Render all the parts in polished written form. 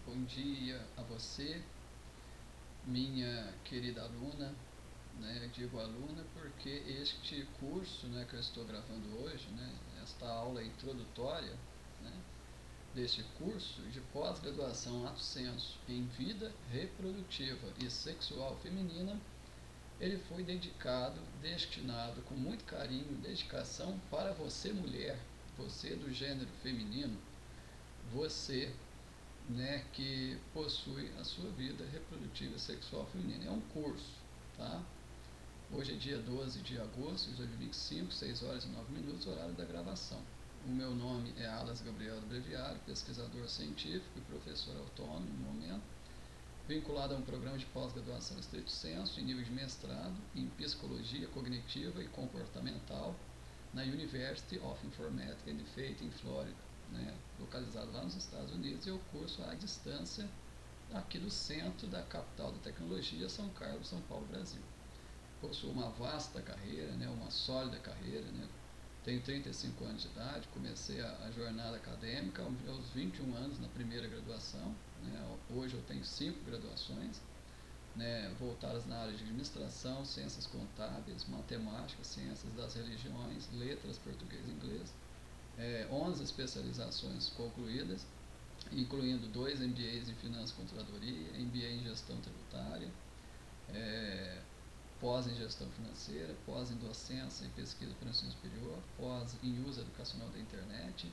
bom dia a você, minha querida aluna, né? Eu digo aluna porque este curso, né, que eu estou gravando hoje, né, esta aula introdutória, né, deste curso de pós-graduação lato sensu em vida reprodutiva e sexual feminina, ele foi dedicado, destinado com muito carinho e dedicação para você mulher, você do gênero feminino, você, né, que possui a sua vida reprodutiva e sexual feminina. É um curso, tá? Hoje é dia 12 de agosto de 2025, 6 horas e 9 minutos, horário da gravação. O meu nome é Alas Gabriel do Breviário, pesquisador científico e professor autônomo no momento, vinculado a um programa de pós-graduação estrito sensu em nível de mestrado em psicologia cognitiva e comportamental na University of Informatica and Faith em Flórida, né, localizado lá nos Estados Unidos, e o curso à distância aqui do centro da capital da tecnologia, São Carlos, São Paulo, Brasil. Possuo uma vasta carreira, né, uma sólida carreira, né, tenho 35 anos de idade, comecei a jornada acadêmica aos 21 anos na primeira graduação, né, hoje eu tenho 5 graduações, né, voltadas na área de administração, ciências contábeis, matemática, ciências das religiões, letras, português e inglês, 11 especializações concluídas, incluindo 2 MBAs em Finanças e Controladoria, MBA em Gestão Tributária, pós em Gestão Financeira, pós em Docência e Pesquisa para o Ensino Superior, pós em Uso Educacional da Internet,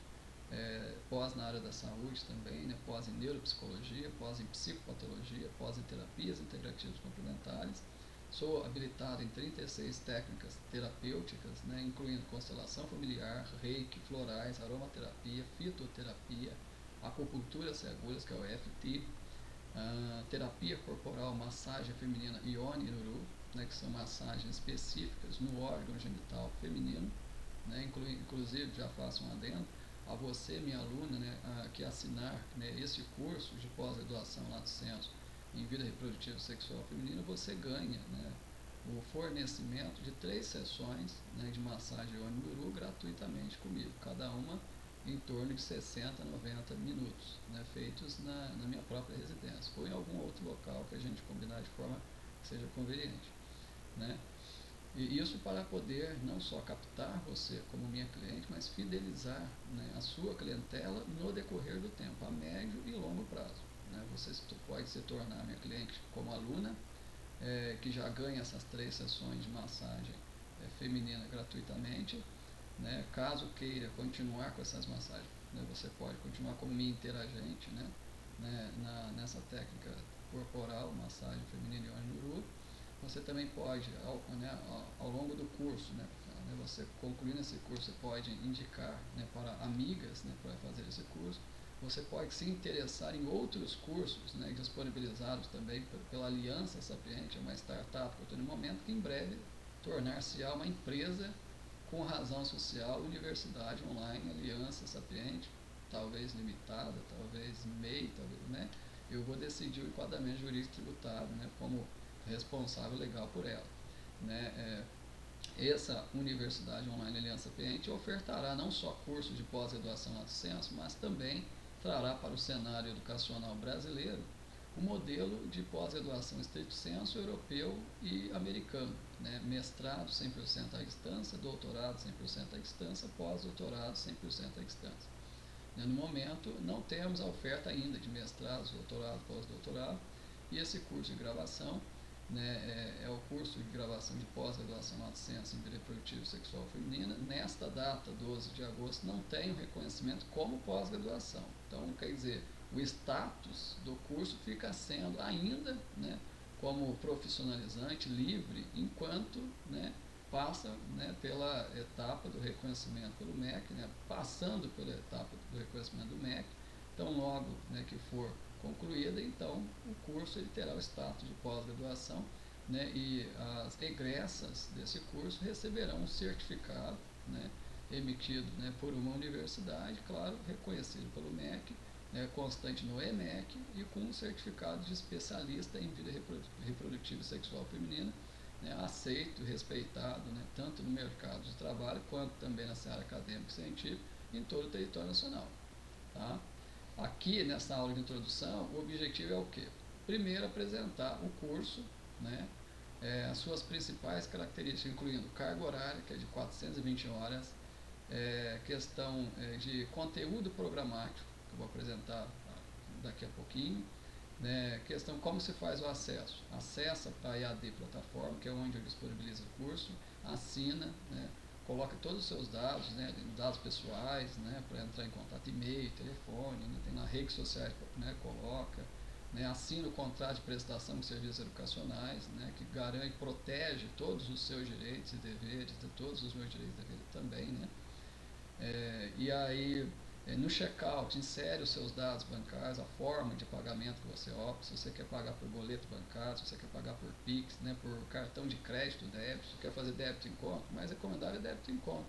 pós na área da saúde também, né, pós em Neuropsicologia, pós em Psicopatologia, pós em Terapias Integrativas Complementares. Sou habilitado em 36 técnicas terapêuticas, né, incluindo constelação familiar, reiki, florais, aromaterapia, fitoterapia, acupuntura sem agulhas, que é o EFT, terapia corporal, massagem feminina Ione e Nuru, né, que são massagens específicas no órgão genital feminino, né, inclusive já faço um adendo, a você, minha aluna, né, que assinar, né, esse curso de pós-graduação lato sensu em vida reprodutiva sexual feminina, você ganha, né, o fornecimento de 3 sessões, né, de massagem Ione Nuru gratuitamente comigo, cada uma em torno de 60 a 90 minutos, né, feitos na minha própria residência ou em algum outro local que a gente combinar de forma que seja conveniente, né? E isso para poder não só captar você como minha cliente, mas fidelizar, né, a sua clientela no decorrer do tempo, a médio e longo prazo, né? Você pode se tornar minha cliente como aluna, que já ganha essas 3 sessões de massagem feminina gratuitamente, né? Caso queira continuar com essas massagens, né, você pode continuar como minha interagente, né, nessa técnica corporal, massagem feminina Ione Nuru. Você também pode, ao longo do curso, né, você concluindo esse curso, você pode indicar, né, para amigas, né, para fazer esse curso. Você pode se interessar em outros cursos, né, disponibilizados também pela Aliança Sapiente, uma startup que eu estou no momento, que em breve tornar-se-á uma empresa com razão social, Universidade Online Aliança Sapiente, talvez limitada, talvez MEI, talvez, né? Eu vou decidir o enquadramento jurídico tributário, né, como responsável legal por ela, né? Essa Universidade Online Aliança Sapiente ofertará não só cursos de pós-graduação lato sensu, mas também trará para o cenário educacional brasileiro o modelo de pós-graduação estrito sensu europeu e americano, né? Mestrado 100% à distância, doutorado 100% à distância, pós-doutorado 100% à distância. No momento, não temos a oferta ainda de mestrado, doutorado, pós-doutorado, e esse curso de gravação, né, é o curso de gravação de pós-graduação lato sensu em vida reprodutiva e sexual feminina. Nesta data, 12 de agosto, não tem o reconhecimento como pós-graduação. Então, quer dizer, o status do curso fica sendo ainda, né, como profissionalizante, livre, enquanto, né, passa, né, pela etapa do reconhecimento pelo MEC, né, passando pela etapa do reconhecimento do MEC. Então, logo, né, que for concluída, então o curso ele terá o status de pós-graduação, né, e as egressas desse curso receberão um certificado, né, emitido, né, por uma universidade, claro, reconhecido pelo MEC, né, constante no EMEC e com um certificado de especialista em vida reprodutiva e sexual feminina, né, aceito e respeitado, né, tanto no mercado de trabalho quanto também na seara acadêmica e científica em todo o território nacional. Tá? Aqui, nessa aula de introdução, o objetivo é o quê? Primeiro, apresentar o curso, né? As suas principais características, incluindo carga horária, que é de 420 horas, questão de conteúdo programático, que eu vou apresentar daqui a pouquinho, né? Questão como se faz o acesso. Acessa para a EAD plataforma, que é onde eu disponibilizo o curso, assina, né? Coloca todos os seus dados, né? Dados pessoais, né? Para entrar em contato, e-mail, telefone, né? Tem nas redes sociais, né? Coloca, né? Assina o contrato de prestação de serviços educacionais, né? Que garante, protege todos os seus direitos e deveres, todos os meus direitos e deveres também, né? E aí, no checkout, insere os seus dados bancários, a forma de pagamento que você opta, se você quer pagar por boleto bancário, se você quer pagar por Pix, né, por cartão de crédito, débito, se quer fazer débito em conta, mais recomendável é débito em conta,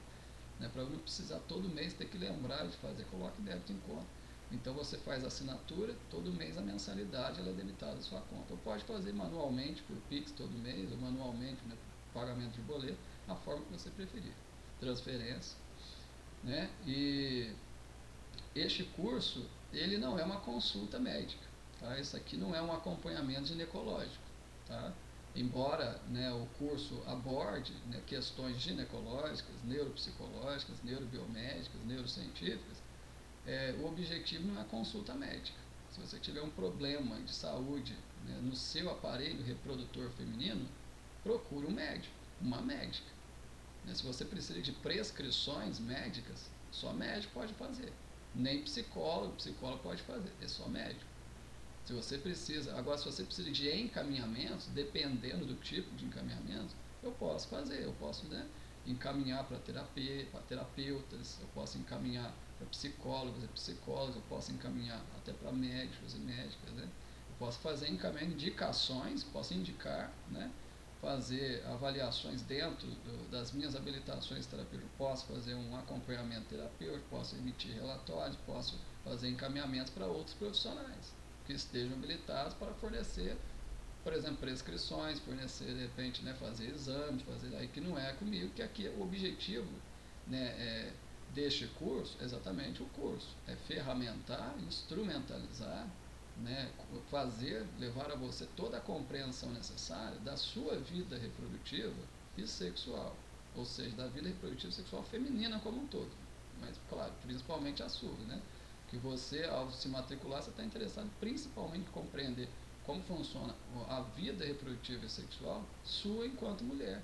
né, para não precisar todo mês ter que lembrar de fazer, coloque débito em conta. Então você faz a assinatura, todo mês a mensalidade ela é debitada da sua conta. Ou pode fazer manualmente por Pix todo mês, ou manualmente, né, pagamento de boleto, a forma que você preferir. Transferência, né? E este curso, ele não é uma consulta médica, tá? Isso aqui não é um acompanhamento ginecológico, tá? Embora, né, o curso aborde, né, questões ginecológicas, neuropsicológicas, neurobiomédicas, neurocientíficas, o objetivo não é consulta médica. Se você tiver um problema de saúde, né, no seu aparelho reprodutor feminino, procure um médico, uma médica. Se você precisa de prescrições médicas, só médico pode fazer. Nem psicólogo pode fazer, é só médico. Se você precisa, agora se você precisa de encaminhamentos, dependendo do tipo de encaminhamento, eu posso fazer, eu posso, né, encaminhar para terapeutas, eu posso encaminhar para psicólogos e psicólogas, eu posso encaminhar até para médicos e médicas, né? Eu posso fazer encaminhamento, indicações, posso indicar, né? Fazer avaliações dentro das minhas habilitações terapêuticas, posso fazer um acompanhamento terapêutico, posso emitir relatórios, posso fazer encaminhamentos para outros profissionais que estejam habilitados para fornecer, por exemplo, prescrições, fornecer, de repente, né, fazer exames, fazer aí que não é comigo, que aqui o objetivo, né, deste curso, exatamente o curso, é ferramentar, instrumentalizar, né, fazer, levar a você toda a compreensão necessária da sua vida reprodutiva e sexual, ou seja, da vida reprodutiva e sexual feminina como um todo, mas, claro, principalmente a sua, né, que você, ao se matricular, você está interessado principalmente em compreender como funciona a vida reprodutiva e sexual sua enquanto mulher,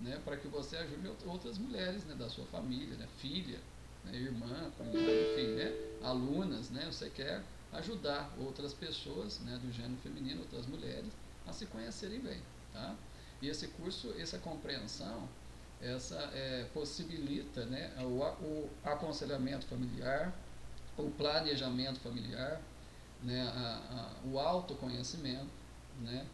né, para que você ajude outras mulheres, né, da sua família, né, filha, né, irmã, cunhada, enfim, né, alunas, né, você quer ajudar outras pessoas, né, do gênero feminino, outras mulheres, a se conhecerem bem, tá? E esse curso, essa compreensão, possibilita, né, o aconselhamento familiar, o planejamento familiar, né, o autoconhecimento, né,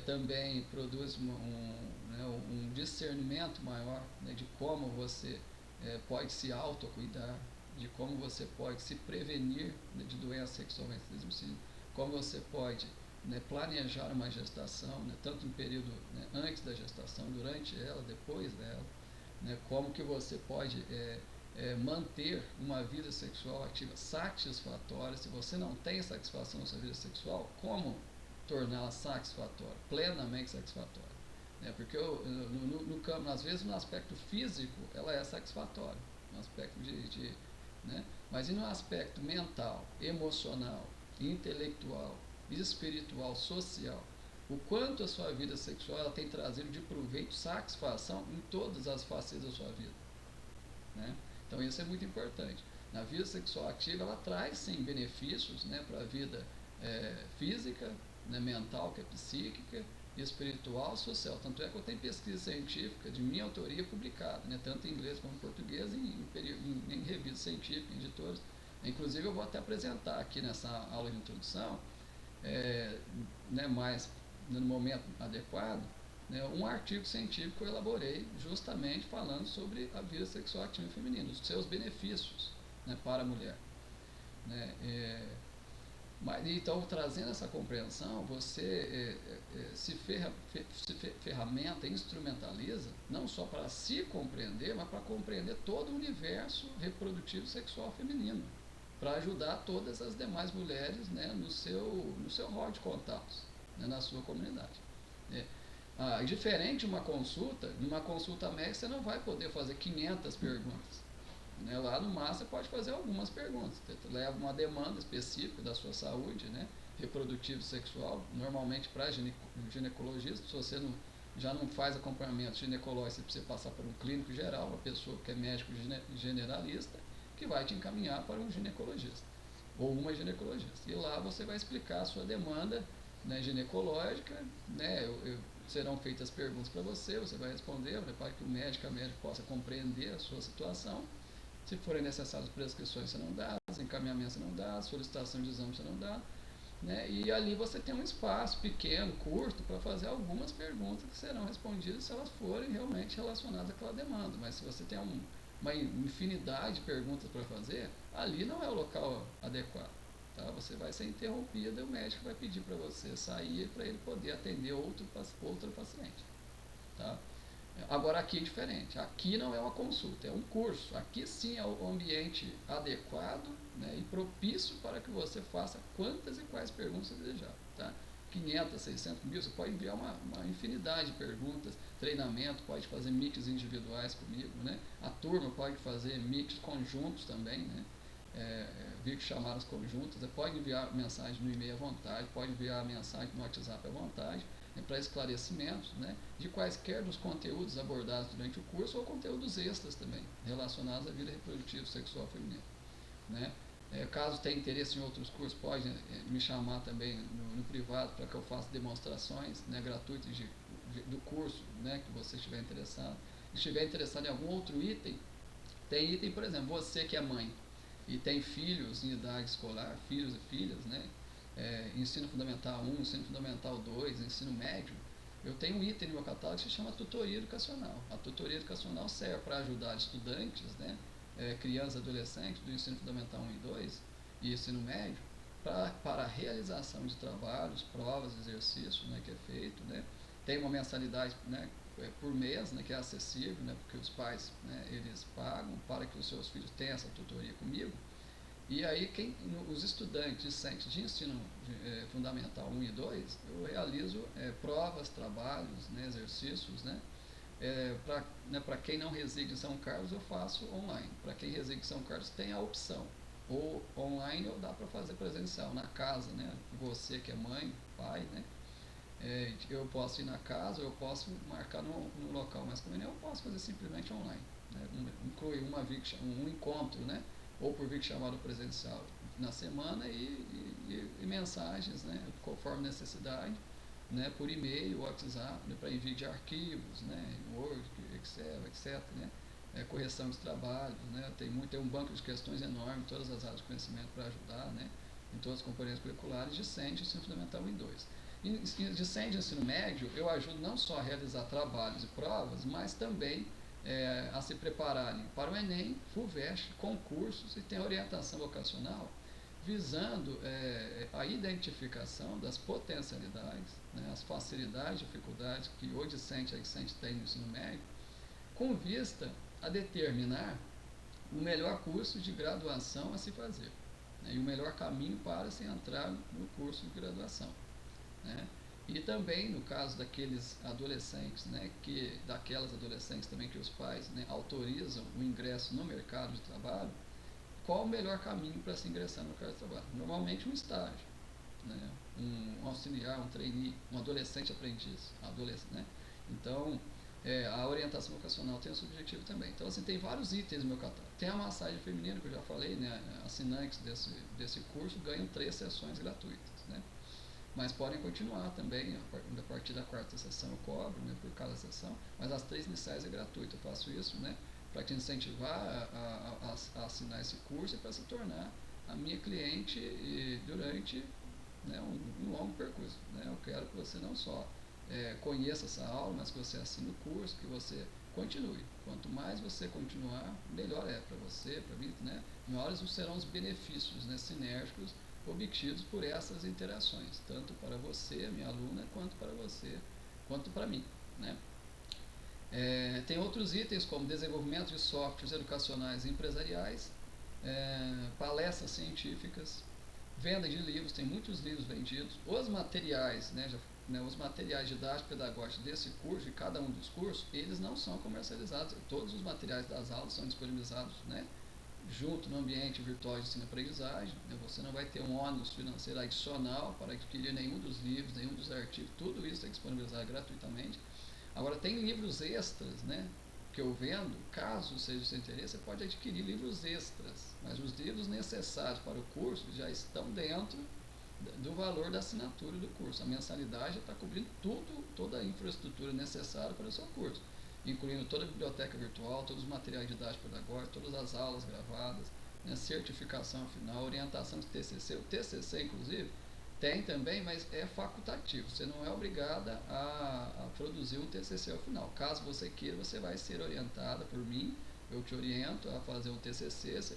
também produz né, um discernimento maior, né, de como você pode se autocuidar, de como você pode se prevenir, né, de doenças sexualmente transmissíveis, como você pode, né, planejar uma gestação, né, tanto no período, né, antes da gestação, durante ela, depois dela, né, como que você pode manter uma vida sexual ativa satisfatória. Se você não tem satisfação na sua vida sexual, como torná-la satisfatória, plenamente satisfatória? Né? Porque às vezes no aspecto físico ela é satisfatória, no aspecto né? Mas e no aspecto mental, emocional, intelectual, espiritual, social? O quanto a sua vida sexual ela tem trazido de proveito, satisfação em todas as facetas da sua vida, né? Então isso é muito importante. Na vida sexual ativa ela traz sim benefícios, né, para a vida física, né, mental, que é psíquica, espiritual, social. Tanto é que eu tenho pesquisa científica de minha autoria publicada, né, tanto em inglês como em português, em revistas científicas, em editoras. Inclusive eu vou até apresentar aqui nessa aula de introdução, né, mais no momento adequado, né, um artigo científico que eu elaborei justamente falando sobre a vida sexual ativa feminina, os seus benefícios, né, para a mulher, né, então, trazendo essa compreensão, você ferramenta, instrumentaliza, não só para se compreender, mas para compreender todo o universo reprodutivo sexual feminino. para ajudar todas as demais mulheres, né, no seu rol de contatos, né, na sua comunidade. É. Diferente de uma consulta, numa consulta médica você não vai poder fazer 500 perguntas. Né? Lá no máximo você pode fazer algumas perguntas. Você leva uma demanda específica da sua saúde, né, reprodutiva e sexual, normalmente para ginecologista. Se você já não faz acompanhamento ginecológico, você precisa passar por um clínico geral, uma pessoa que é médico generalista, que vai te encaminhar para um ginecologista ou uma ginecologista. E lá você vai explicar a sua demanda, né, ginecológica, né, serão feitas perguntas para você, você vai responder, para que o médico, a médica possa compreender a sua situação. Se forem necessárias prescrições, você não dá, encaminhamento você não dá, solicitação de exame você não dá. Né? E ali você tem um espaço pequeno, curto, para fazer algumas perguntas que serão respondidas se elas forem realmente relacionadas àquela demanda. Mas se você tem uma infinidade de perguntas para fazer, ali não é o local adequado. Tá? Você vai ser interrompido e o médico vai pedir para você sair para ele poder atender outro paciente. Tá? Agora aqui é diferente, aqui não é uma consulta, é um curso. Aqui sim é o ambiente adequado, né, e propício para que você faça quantas e quais perguntas você desejar. Tá? 500, 600 mil, você pode enviar uma infinidade de perguntas, treinamento, pode fazer mix individuais comigo, né? A turma pode fazer mix conjuntos também, né? Videochamadas conjuntas, pode enviar mensagem no e-mail à vontade, pode enviar mensagem no WhatsApp à vontade, para esclarecimentos, né, de quaisquer dos conteúdos abordados durante o curso ou conteúdos extras também, relacionados à vida reprodutiva sexual feminina. Né. Caso tenha interesse em outros cursos, pode me chamar também no privado para que eu faça demonstrações, né, gratuitas do curso, né, que você estiver interessado. Se estiver interessado em algum outro item, tem item, por exemplo, você que é mãe e tem filhos em idade escolar, filhos e filhas, né, ensino fundamental 1, ensino fundamental 2, ensino médio, eu tenho um item no meu catálogo que se chama tutoria educacional. A tutoria educacional serve para ajudar estudantes, né, crianças e adolescentes do ensino fundamental 1 e 2 e ensino médio, para a realização de trabalhos, provas, exercícios, né, que é feito. Né. Tem uma mensalidade, né, por mês, né, que é acessível, né, porque os pais, né, eles pagam para que os seus filhos tenham essa tutoria comigo. E aí, os estudantes discentes de ensino fundamental 1 e 2, eu realizo provas, trabalhos, né, exercícios, né, para quem não reside em São Carlos, eu faço online. Para quem reside em São Carlos, tem a opção. Ou online ou dá para fazer presencial, na casa, né, você que é mãe, pai, né, eu posso ir na casa, eu posso marcar no local mais conveniente, eu posso fazer simplesmente online. Né, inclui um encontro, né, ou por vídeo chamado presencial na semana e mensagens, né, conforme necessidade, né, por e-mail, WhatsApp, né, para envio de arquivos, né, Word, Excel, etc. Né, correção de trabalhos, né, tem um banco de questões enorme, todas as áreas de conhecimento para ajudar, né, em todas as componentes curriculares, discente, ensino fundamental em 2. Discente, ensino médio, eu ajudo não só a realizar trabalhos e provas, mas também a se prepararem para o Enem, FUVEST, concursos e tem orientação vocacional, visando a identificação das potencialidades, né, as facilidades e dificuldades que o discente e a discente têm no ensino médio, com vista a determinar o melhor curso de graduação a se fazer, né, e o melhor caminho para se entrar no curso de graduação. Né. E também no caso daqueles adolescentes, né, daquelas adolescentes também que os pais, né, autorizam o ingresso no mercado de trabalho, qual o melhor caminho para se ingressar no mercado de trabalho? Normalmente um estágio, né, um auxiliar, um trainee, um adolescente aprendiz, né? Então, a orientação vocacional tem esse objetivo também. Então, assim, tem vários itens no meu catálogo. Tem a massagem feminina, que eu já falei, né, assinantes desse curso ganham 3 sessões gratuitas, né? Mas podem continuar também, a partir da 4ª sessão eu cobro, né, por cada sessão, mas as 3 iniciais é gratuito. Eu faço isso, né, para te incentivar a assinar esse curso e para se tornar a minha cliente durante, né, um longo percurso. Né. Eu quero que você não só conheça essa aula, mas que você assine o curso, que você continue. Quanto mais você continuar, melhor é para você, para mim, né, maiores serão os benefícios, né, sinérgicos obtidos por essas interações, tanto para você, minha aluna, quanto para você, quanto para mim. Né. Tem outros itens como desenvolvimento de softwares educacionais e empresariais, palestras científicas, venda de livros, tem muitos livros vendidos, os materiais, os materiais didáticos pedagógicos desse curso, de cada um dos cursos, eles não são comercializados, todos os materiais das aulas são disponibilizados, junto no ambiente virtual de ensino-aprendizagem, você não vai ter um ônus financeiro adicional para adquirir nenhum dos livros, nenhum dos artigos, tudo isso é disponibilizado gratuitamente. Agora, tem livros extras, que eu vendo, caso seja o seu interesse, você pode adquirir livros extras, mas os livros necessários para o curso já estão dentro do valor da assinatura do curso. A mensalidade já está cobrindo toda a infraestrutura necessária para o seu curso, incluindo toda a biblioteca virtual, todos os materiais didáticos pedagógicos, todas as aulas gravadas, certificação final, orientação de TCC. O TCC, inclusive, tem também, mas é facultativo. Você não é obrigada a produzir um TCC ao final. Caso você queira, você vai ser orientada por mim. Eu te oriento a fazer um TCC. Você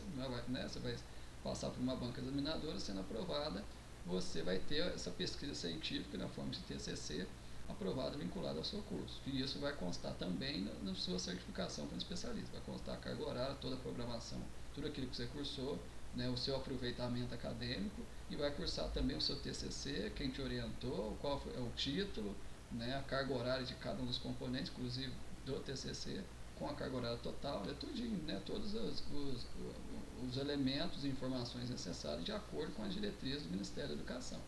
vai passar por uma banca examinadora, sendo aprovada. Você vai ter essa pesquisa científica na forma de TCC aprovada, vinculada ao seu curso. E isso vai constar também na sua certificação como especialista. Vai constar a carga horária, toda a programação, tudo aquilo que você cursou, o seu aproveitamento acadêmico, e vai cursar também o seu TCC, quem te orientou, qual é o título, a carga horária de cada um dos componentes, inclusive do TCC, com a carga horária total, tudinho, todos os elementos e informações necessárias de acordo com as diretrizes do Ministério da Educação,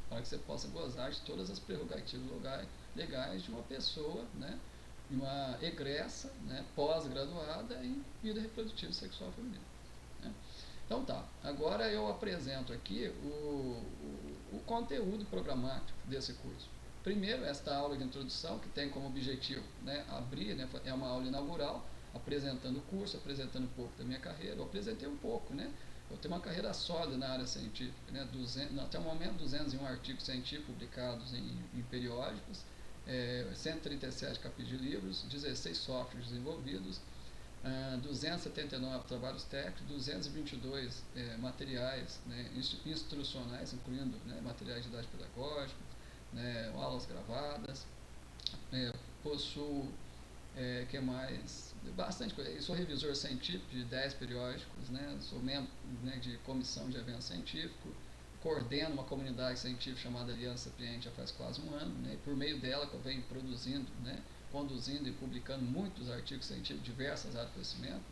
para que você possa gozar de todas as prerrogativas legais de uma pessoa, uma egressa, pós-graduada em vida reprodutiva e sexual feminina. Então tá, agora eu apresento aqui o conteúdo programático desse curso. Primeiro, esta aula de introdução, que tem como objetivo abrir, é uma aula inaugural, apresentando o curso, apresentando um pouco da minha carreira. Eu apresentei um pouco, eu tenho uma carreira sólida na área científica, até o momento 201 artigos científicos publicados em periódicos, 137 capítulos de livros, 16 softwares desenvolvidos, 279 trabalhos técnicos, 222 materiais instrucionais, incluindo materiais didáticos pedagógicos, aulas gravadas, possuo que mais? Bastante coisa. Eu sou revisor científico de 10 periódicos, sou membro de comissão de evento científico, coordeno uma comunidade científica chamada Aliança Sapiente já faz quase um ano, e por meio dela que eu venho produzindo, conduzindo e publicando muitos artigos científicos, diversas áreas de conhecimento.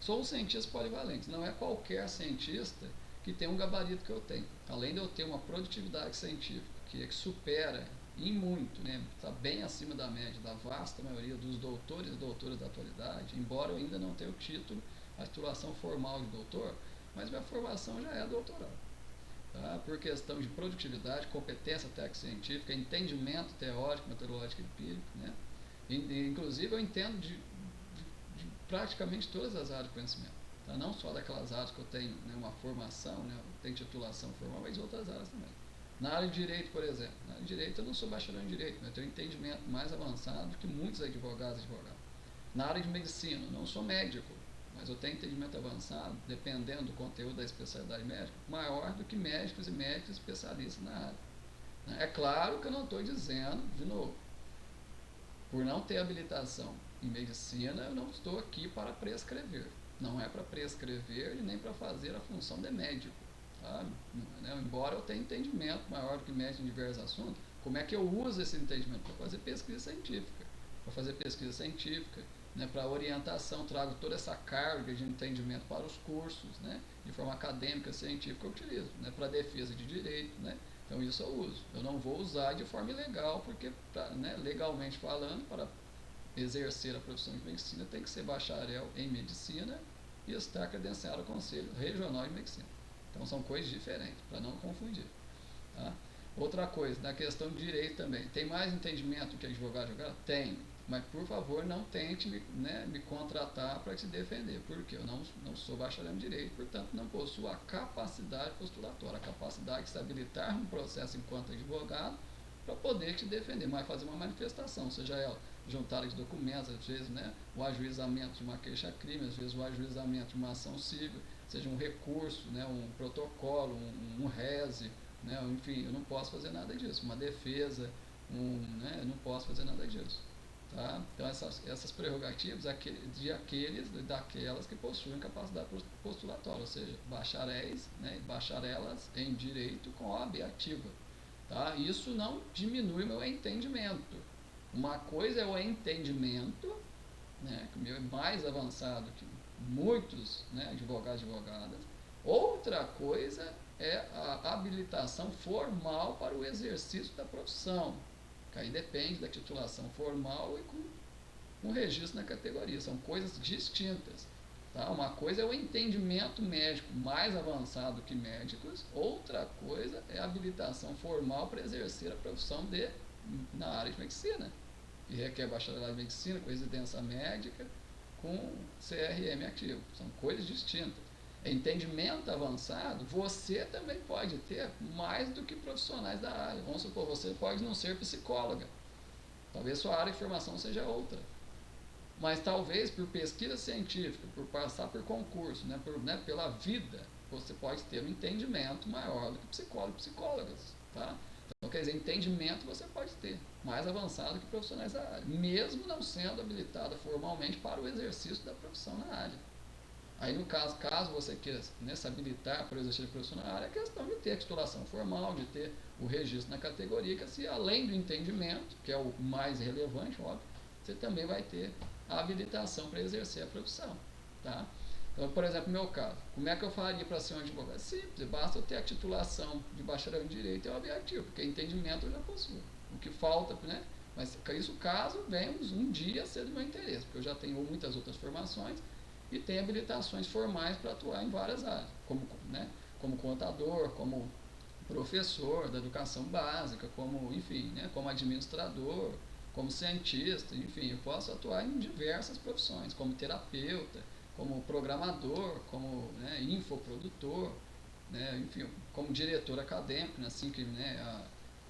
Sou um cientista polivalente, não é qualquer cientista que tem um gabarito que eu tenho. Além de eu ter uma produtividade científica que supera em muito, está bem acima da média da vasta maioria dos doutores e doutoras da atualidade, embora eu ainda não tenha o título, a titulação formal de doutor, mas minha formação já é doutoral. Tá? Por questão de produtividade, competência técnico-científica, entendimento teórico, metodológico e empírico, inclusive eu entendo de praticamente todas as áreas de conhecimento, tá? Não só daquelas áreas que eu tenho uma formação, eu tenho titulação formal, mas outras áreas também. Na área de direito, por exemplo, na área de direito eu não sou bacharel em direito, mas eu tenho um entendimento mais avançado do que muitos advogados e advogados. Na área de medicina, não sou médico, mas eu tenho entendimento avançado, dependendo do conteúdo da especialidade médica, maior do que médicos e médicos especialistas na área. É claro que eu não estou dizendo, de novo, por não ter habilitação em medicina, eu não estou aqui para prescrever. Não é para prescrever e nem para fazer a função de médico. Tá? Embora eu tenha entendimento maior do que médico em diversos assuntos, como é que eu uso esse entendimento? Para fazer pesquisa científica. Para orientação, trago toda essa carga de entendimento para os cursos, de forma acadêmica, científica, eu utilizo. Para defesa de direito, então isso eu uso. Eu não vou usar de forma ilegal, porque legalmente falando, para exercer a profissão de medicina tem que ser bacharel em medicina e estar credenciado ao Conselho Regional de Medicina. Então são coisas diferentes, para não confundir. Tá? Outra coisa, na questão de direito também, tem mais entendimento que advogado? Tem, mas por favor não tente me contratar para te defender, porque eu não sou bacharel em direito, portanto não possuo a capacidade postulatória, a capacidade de se habilitar no processo enquanto advogado para poder te defender, mas fazer uma manifestação, seja ela juntada de documentos, às vezes o ajuizamento de uma queixa-crime, às vezes o ajuizamento de uma ação civil, seja um recurso, um protocolo, um rese, enfim, eu não posso fazer nada disso, uma defesa, eu não posso fazer nada disso. Tá? Então, essas prerrogativas daquelas que possuem capacidade postulatória, ou seja, bacharéis, né, bacharelas em direito com OAB ativa. Tá? Isso não diminui o meu entendimento. Uma coisa é o entendimento, né, que o meu é mais avançado que muitos, né, advogados e advogadas. Outra coisa é a habilitação formal para o exercício da profissão, que aí depende da titulação formal e com um registro na categoria. São coisas distintas. Tá? Uma coisa é o entendimento médico mais avançado que médicos, outra coisa é a habilitação formal para exercer a profissão na área de medicina, que requer bacharelado em medicina, com residência médica, com CRM ativo. São coisas distintas. Entendimento avançado, você também pode ter mais do que profissionais da área. Vamos supor, você pode não ser psicóloga. Talvez sua área de formação seja outra. Mas talvez por pesquisa científica, por passar por concurso, pela vida, você pode ter um entendimento maior do que psicólogos e psicólogas. Tá? Então, quer dizer, entendimento você pode ter, mais avançado que profissionais da área, mesmo não sendo habilitada formalmente para o exercício da profissão na área. Aí, no caso você queira, né, se habilitar para o exercício profissional na área, é questão de ter a titulação formal, de ter o registro na categoria, que assim, além do entendimento, que é o mais relevante, óbvio, você também vai ter a habilitação para exercer a profissão. Tá? Então, por exemplo, no meu caso, como é que eu faria para ser um advogado? Simples, basta eu ter a titulação de bacharel em Direito e o objetivo, porque entendimento eu já possuo. O que falta, né? Mas isso caso venha um dia ser do meu interesse, porque eu já tenho muitas outras formações e tenho habilitações formais para atuar em várias áreas, como contador, como professor da educação básica, como administrador, como cientista, enfim, eu posso atuar em diversas profissões, como terapeuta, como programador, como infoprodutor, enfim, como diretor acadêmico, assim que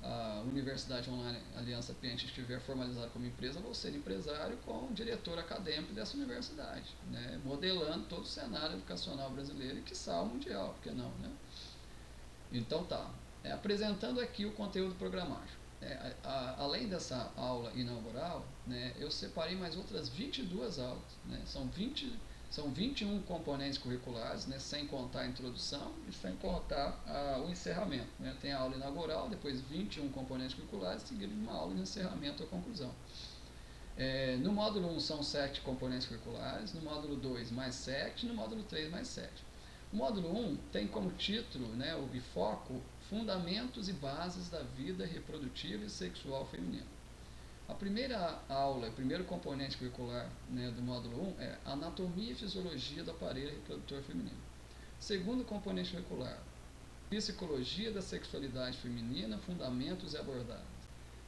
a Universidade Online Aliança Piente estiver formalizada como empresa, vou ser empresário como diretor acadêmico dessa universidade, modelando todo o cenário educacional brasileiro e quiçá o mundial, por que não, né? Então tá, apresentando aqui o conteúdo programático. Além dessa aula inaugural, eu separei mais outras 22 aulas, são 21 componentes curriculares, sem contar a introdução e sem contar o encerramento. Tem a aula inaugural, depois 21 componentes curriculares, seguido de uma aula de encerramento ou conclusão. No módulo 1 são 7 componentes curriculares, no módulo 2 mais 7, no módulo 3 mais 7. O módulo 1 tem como título, o foco, Fundamentos e Bases da Vida Reprodutiva e Sexual Feminina. A primeira aula, o primeiro componente curricular do módulo 1 é Anatomia e Fisiologia do Aparelho Reprodutor Feminino. Segundo componente curricular, Psicologia da Sexualidade Feminina, Fundamentos e Abordagens.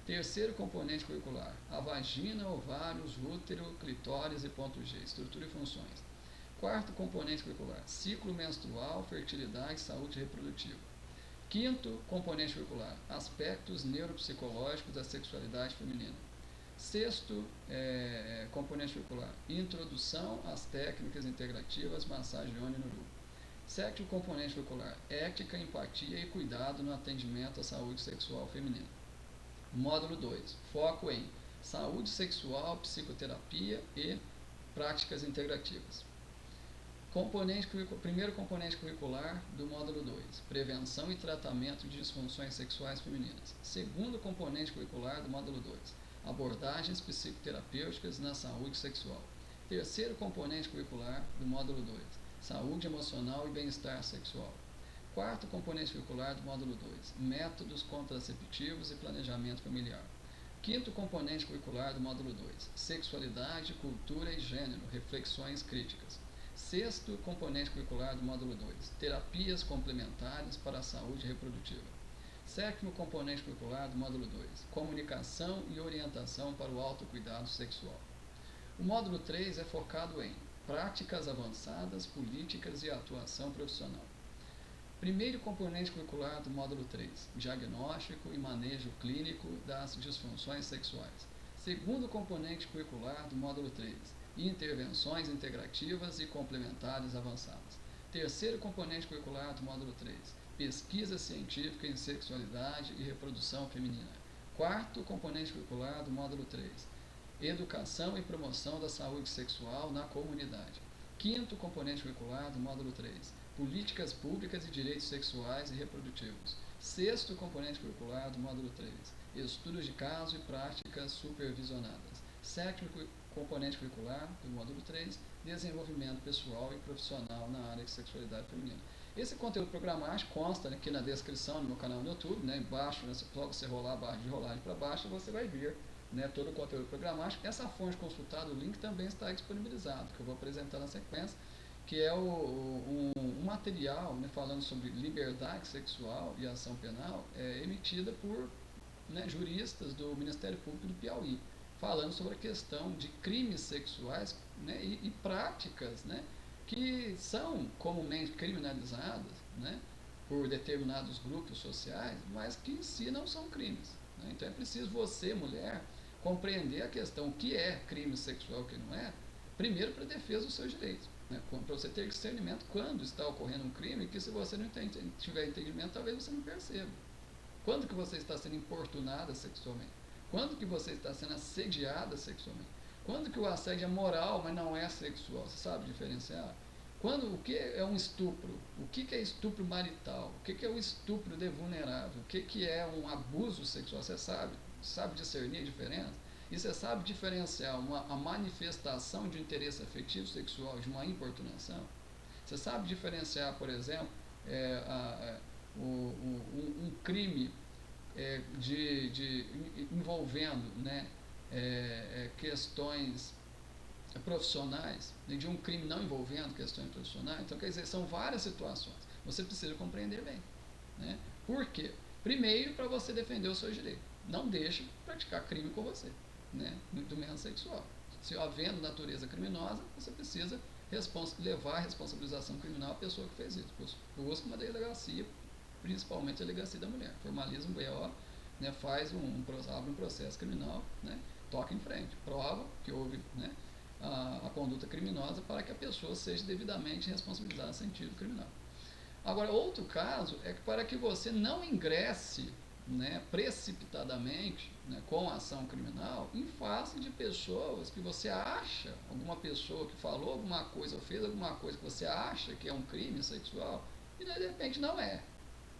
Terceiro componente curricular, a vagina, ovários, útero, clitóris e ponto G, estrutura e funções. Quarto componente curricular, ciclo menstrual, fertilidade, saúde reprodutiva. Quinto componente curricular, aspectos neuropsicológicos da sexualidade feminina. Sexto componente curricular, introdução às técnicas integrativas, massagem Yoni no Ru. Sétimo componente curricular, ética, empatia e cuidado no atendimento à saúde sexual feminina. Módulo 2, foco em saúde sexual, psicoterapia e práticas integrativas. Primeiro componente curricular do módulo 2, prevenção e tratamento de disfunções sexuais femininas. Segundo componente curricular do módulo 2, abordagens psicoterapêuticas na saúde sexual. Terceiro componente curricular do módulo 2, saúde emocional e bem-estar sexual. Quarto componente curricular do módulo 2, métodos contraceptivos e planejamento familiar. Quinto componente curricular do módulo 2, sexualidade, cultura e gênero, reflexões críticas. Sexto componente curricular do módulo 2, terapias complementares para a saúde reprodutiva. Sétimo componente curricular do módulo 2, comunicação e orientação para o autocuidado sexual. O módulo 3 é focado em práticas avançadas, políticas e atuação profissional. Primeiro componente curricular do módulo 3, diagnóstico e manejo clínico das disfunções sexuais. Segundo componente curricular do módulo 3, intervenções integrativas e complementares avançadas. Terceiro componente curricular do módulo 3, pesquisa científica em sexualidade e reprodução feminina. Quarto componente curricular do módulo 3, educação e promoção da saúde sexual na comunidade. Quinto componente curricular do módulo 3, políticas públicas e direitos sexuais e reprodutivos. Sexto componente curricular do módulo 3, estudos de caso e práticas supervisionadas. Sétimo componente curricular do módulo 3, desenvolvimento pessoal e profissional na área de sexualidade feminina. Esse conteúdo programático consta aqui na descrição do meu canal no YouTube, né, embaixo, né, só você rolar a barra de rolagem para baixo, você vai ver, né, todo o conteúdo programático. Essa fonte consultada, o link também está disponibilizado, que eu vou apresentar na sequência, que é um material, né, falando sobre liberdade sexual e ação penal, emitida por, né, juristas do Ministério Público do Piauí, falando sobre a questão de crimes sexuais, né, e práticas, né, que são comumente criminalizadas, né, por determinados grupos sociais, mas que em si não são crimes, né? Então é preciso você, mulher, compreender a questão o que é crime sexual e o que não é, primeiro para a defesa dos seus direitos, né, para você ter discernimento quando está ocorrendo um crime, que se você não tiver entendimento, talvez você não perceba. Quando que você está sendo importunada sexualmente? Quando que você está sendo assediada sexualmente? Quando que o assédio é moral, mas não é sexual? Você sabe diferenciar? O que é um estupro? O que é estupro marital? O que é o estupro de vulnerável? O que é um abuso sexual? Você sabe discernir a diferença? E você sabe diferenciar a manifestação de interesse afetivo sexual de uma importunação? Você sabe diferenciar, por exemplo, um crime envolvendo, né, questões profissionais, de um crime não envolvendo questões profissionais? Então, quer dizer, são várias situações. Você precisa compreender bem, né? Por quê? Primeiro, para você defender os seus direitos. Não deixe praticar crime com você, né, do meio sexual. Se havendo natureza criminosa, você precisa levar a responsabilização criminal à pessoa que fez isso. Busca uma delegacia, principalmente a delegacia da mulher. Formaliza um BO, né, abre um processo criminal, né, toca em frente, prova que houve, né, a conduta criminosa para que a pessoa seja devidamente responsabilizada no sentido criminal. Agora, outro caso é que para que você não ingresse, né, precipitadamente, né, com a ação criminal em face de pessoas que você acha, alguma pessoa que falou alguma coisa ou fez alguma coisa que você acha que é um crime sexual e de repente não é.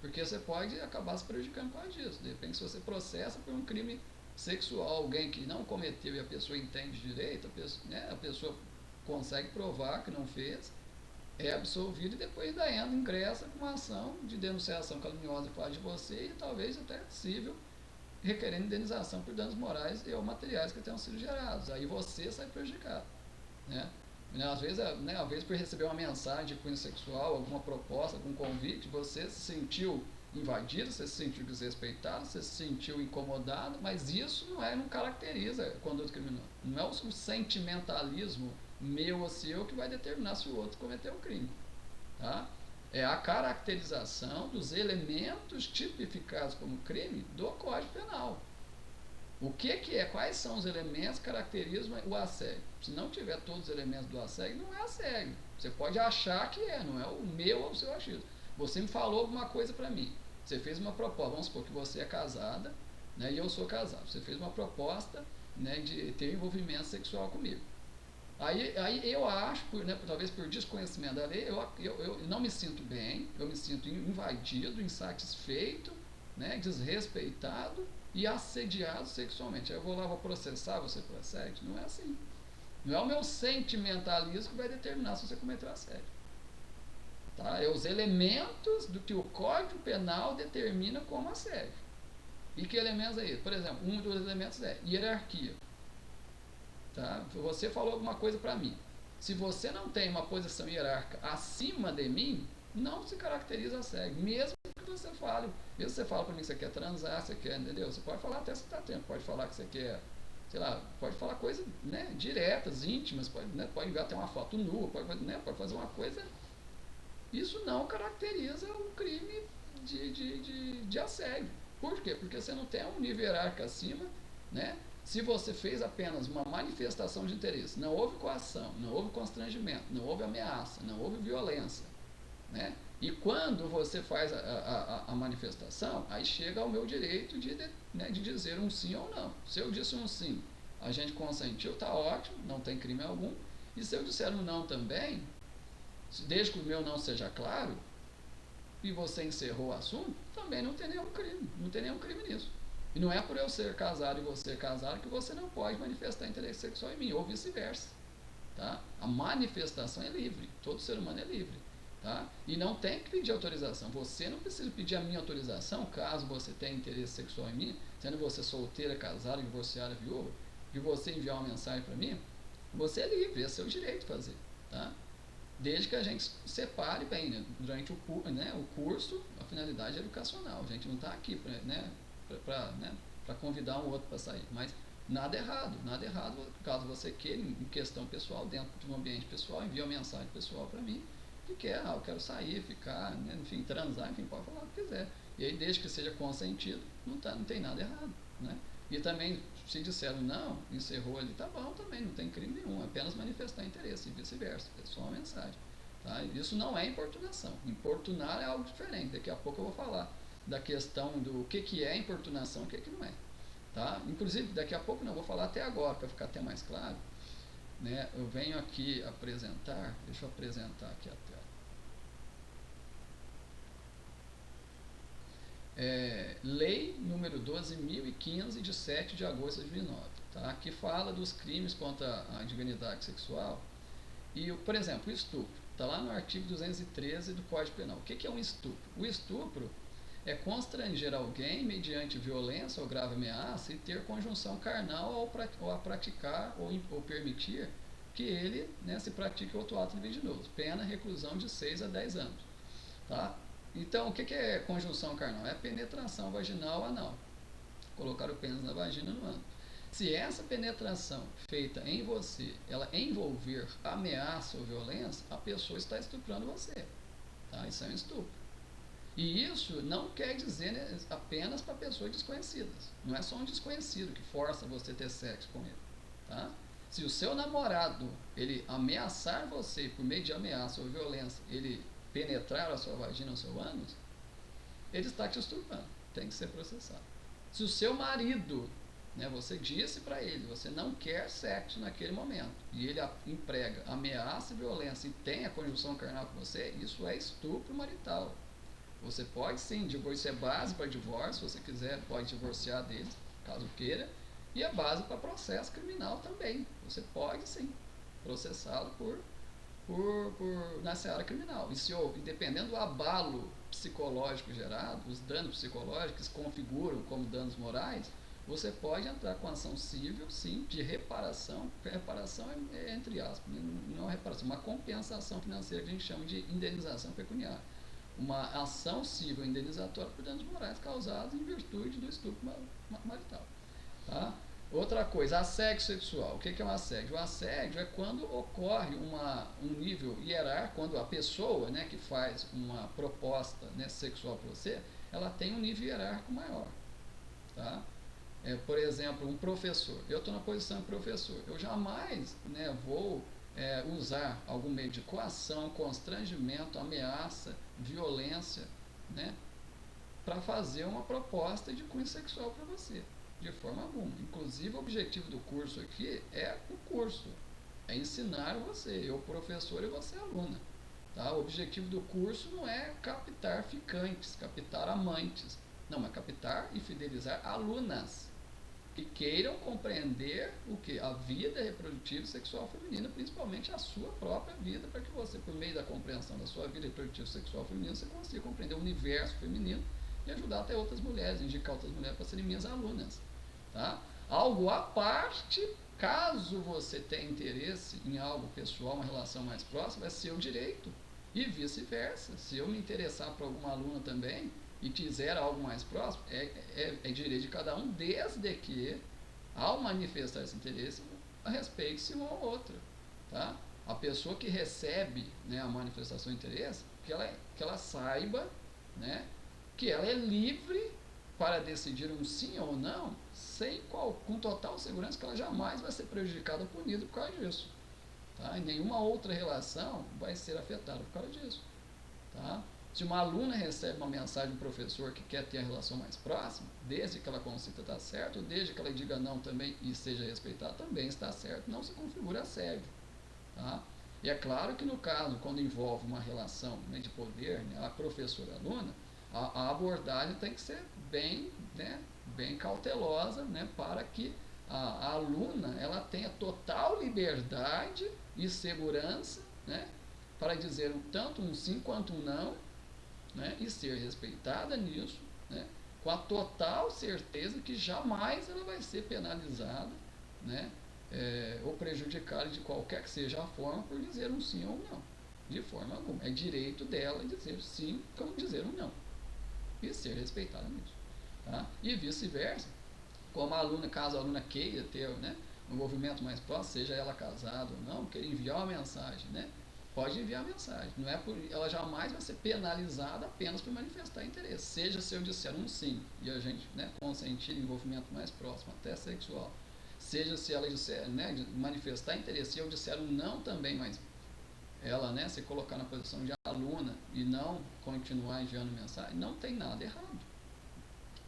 Porque você pode acabar se prejudicando por causa disso. De repente, se você processa por um crime sexual alguém que não cometeu e a pessoa entende direito, a pessoa consegue provar que não fez, é absolvido e depois ainda ingressa com uma ação de denunciação caluniosa por parte de você e talvez até civil, requerendo indenização por danos morais e ou materiais que tenham sido gerados. Aí você sai prejudicado, né? Às vezes por receber uma mensagem de cunho sexual, alguma proposta, algum convite, você se sentiu invadido, você se sentiu desrespeitado, você se sentiu incomodado, mas isso não caracteriza a conduta criminosa. Não é o sentimentalismo meu ou seu que vai determinar se o outro cometeu um crime, tá? É a caracterização dos elementos tipificados como crime do Código Penal. O que é? Quais são os elementos que caracterizam o assédio? Se não tiver todos os elementos do assédio, não é assédio. Você pode achar que não é o meu ou o seu achismo. Você me falou alguma coisa para mim. Você fez uma proposta, vamos supor que você é casada, né, e eu sou casado. Você fez uma proposta, né, de ter envolvimento sexual comigo. Aí eu acho, né, talvez por desconhecimento da lei, eu não me sinto bem, eu me sinto invadido, insatisfeito, né, desrespeitado e assediado sexualmente. Aí eu vou lá, vou processar você por assédio? Não é assim. Não é o meu sentimentalismo que vai determinar se você cometeu assédio. Tá? É os elementos do que o Código Penal determina como assédio. E que elementos é isso? Por exemplo, um dos elementos é hierarquia. Tá? Você falou alguma coisa para mim. Se você não tem uma posição hierárquica acima de mim, não se caracteriza assédio. Mesmo que você fale, mesmo que você fala para mim que você quer transar, você quer, entendeu? Você pode falar até se está tendo, pode falar que você quer, sei lá, pode falar coisas, né, diretas, íntimas, pode enviar até uma foto nua, pode fazer uma coisa. Isso não caracteriza um crime de assédio. Por quê? Porque você não tem um nível hierárquico acima, né? Se você fez apenas uma manifestação de interesse, não houve coação, não houve constrangimento, não houve ameaça, não houve violência, né? E quando você faz a manifestação, aí chega ao meu direito de dizer um sim ou não. Se eu disse um sim A gente consentiu, tá ótimo, não tem crime algum. E se eu disser um não também, desde que o meu não seja claro, e você encerrou o assunto, também não tem nenhum crime. Não tem nenhum crime nisso. E não é por eu ser casado e você casado que você não pode manifestar interesse sexual em mim, ou vice-versa. Tá? A manifestação é livre, todo ser humano é livre. Tá? E não tem que pedir autorização. Você não precisa pedir a minha autorização caso você tenha interesse sexual em mim, sendo você solteira, casada, divorciada, viúva, de você enviar uma mensagem para mim. Você é livre, é seu direito fazer. Tá? Desde que a gente separe bem, né? Durante o curso, a finalidade é educacional. A gente não está aqui para convidar um outro para sair. Mas nada errado, caso você queira, em questão pessoal, dentro de um ambiente pessoal, envia uma mensagem pessoal para mim, que quer, eu quero sair, ficar, né? Enfim, transar, enfim, pode falar o que quiser. E aí, desde que seja consentido, não tem nada errado. Né? E também, se disseram não, encerrou ali, tá bom também, não tem crime nenhum, apenas manifestar interesse e vice-versa, é só uma mensagem. Tá? Isso não é importunação. Importunar é algo diferente, daqui a pouco eu vou falar da questão do que é importunação e o que não é. Tá? Inclusive, daqui a pouco não, vou falar até agora, para ficar até mais claro. Né? Eu venho aqui apresentar, deixa eu apresentar aqui a tela. Lei número 12.015 de 7 de agosto de 2009, tá? Que fala dos crimes contra a dignidade sexual e, por exemplo, o estupro, está lá no artigo 213 do Código Penal. O que é um estupro? O estupro é constranger alguém mediante violência ou grave ameaça e ter conjunção carnal ou a praticar ou permitir que ele, né, se pratique outro ato libidinoso. Pena, reclusão de 6 a 10 anos. Tá? Então, o que é conjunção carnal? É a penetração vaginal anal. Colocar o pênis na vagina no ânus. Se essa penetração feita em você, ela envolver ameaça ou violência, a pessoa está estuprando você. Tá? Isso é um estupro. E isso não quer dizer, né, apenas para pessoas desconhecidas. Não é só um desconhecido que força você a ter sexo com ele. Tá? Se o seu namorado, ele ameaçar você por meio de ameaça ou violência, ele penetrar a sua vagina ou seu ânus, ele está te estuprando, tem que ser processado. Se o seu marido, né, você disse para ele, você não quer sexo naquele momento, e ele emprega ameaça e violência e tem a conjunção carnal com você, isso é estupro marital. Você pode sim, isso é base para divórcio, se você quiser pode divorciar dele, caso queira, e é base para processo criminal também. Você pode sim processá-lo nessa área criminal. E dependendo do abalo psicológico gerado, os danos psicológicos que se configuram como danos morais, você pode entrar com ação civil, sim, de reparação. Reparação é entre aspas, não é reparação, uma compensação financeira que a gente chama de indenização pecuniária. Uma ação civil indenizatória por danos morais causados em virtude do estupro marital. Tá? Outra coisa, assédio sexual. O que é um assédio? O assédio é quando ocorre um nível hierárquico, quando a pessoa, né, que faz uma proposta, né, sexual para você, ela tem um nível hierárquico maior. Tá? Por exemplo, um professor. Eu estou na posição de professor. Eu jamais, né, vou usar algum meio de coação, constrangimento, ameaça, violência, né, para fazer uma proposta de cunho sexual para você. De forma alguma. Inclusive, o objetivo do curso aqui é o curso. É ensinar você, eu professor e você aluna. Tá? O objetivo do curso não é captar ficantes, captar amantes. Não, é captar e fidelizar alunas que queiram compreender o que? A vida reprodutiva e sexual feminina, principalmente a sua própria vida, para que você, por meio da compreensão da sua vida reprodutiva e sexual feminina, você consiga compreender o universo feminino e ajudar até outras mulheres, indicar outras mulheres para serem minhas alunas. Tá? Algo à parte, caso você tenha interesse em algo pessoal, uma relação mais próxima, é seu direito. E vice-versa. Se eu me interessar por alguma aluna também e quiser algo mais próximo, é direito de cada um, desde que, ao manifestar esse interesse, respeite-se uma ou outra. Tá? A pessoa que recebe, né, a manifestação de interesse, que ela saiba, né, que ela é livre para decidir um sim ou não, com total segurança que ela jamais vai ser prejudicada ou punida por causa disso. Tá? E nenhuma outra relação vai ser afetada por causa disso. Tá? Se uma aluna recebe uma mensagem do professor que quer ter a relação mais próxima, desde que ela consinta está certo, desde que ela diga não também e seja respeitada, também está certo, não se configura assédio. Tá? E é claro que no caso, quando envolve uma relação, né, de poder, né, a professora-aluna, a abordagem tem que ser bem, né, bem cautelosa, né, para que a aluna ela tenha total liberdade e segurança, né, para dizer tanto um sim quanto um não, né, e ser respeitada nisso, né, com a total certeza que jamais ela vai ser penalizada, né, ou prejudicada de qualquer que seja a forma por dizer um sim ou um não. De forma alguma. É direito dela dizer sim como dizer um não. E ser respeitada nisso. Tá? E vice-versa, como a aluna, caso a aluna queira ter, né, um envolvimento mais próximo, seja ela casada ou não, queira enviar uma mensagem, né, pode enviar mensagem. Não é por, ela jamais vai ser penalizada apenas por manifestar interesse. Seja se eu disser um sim e a gente, né, consentir envolvimento mais próximo, até sexual. Seja se ela disser, né, manifestar interesse e eu disser um não também, mas ela, né, se colocar na posição de aluna e não continuar enviando mensagem, não tem nada errado.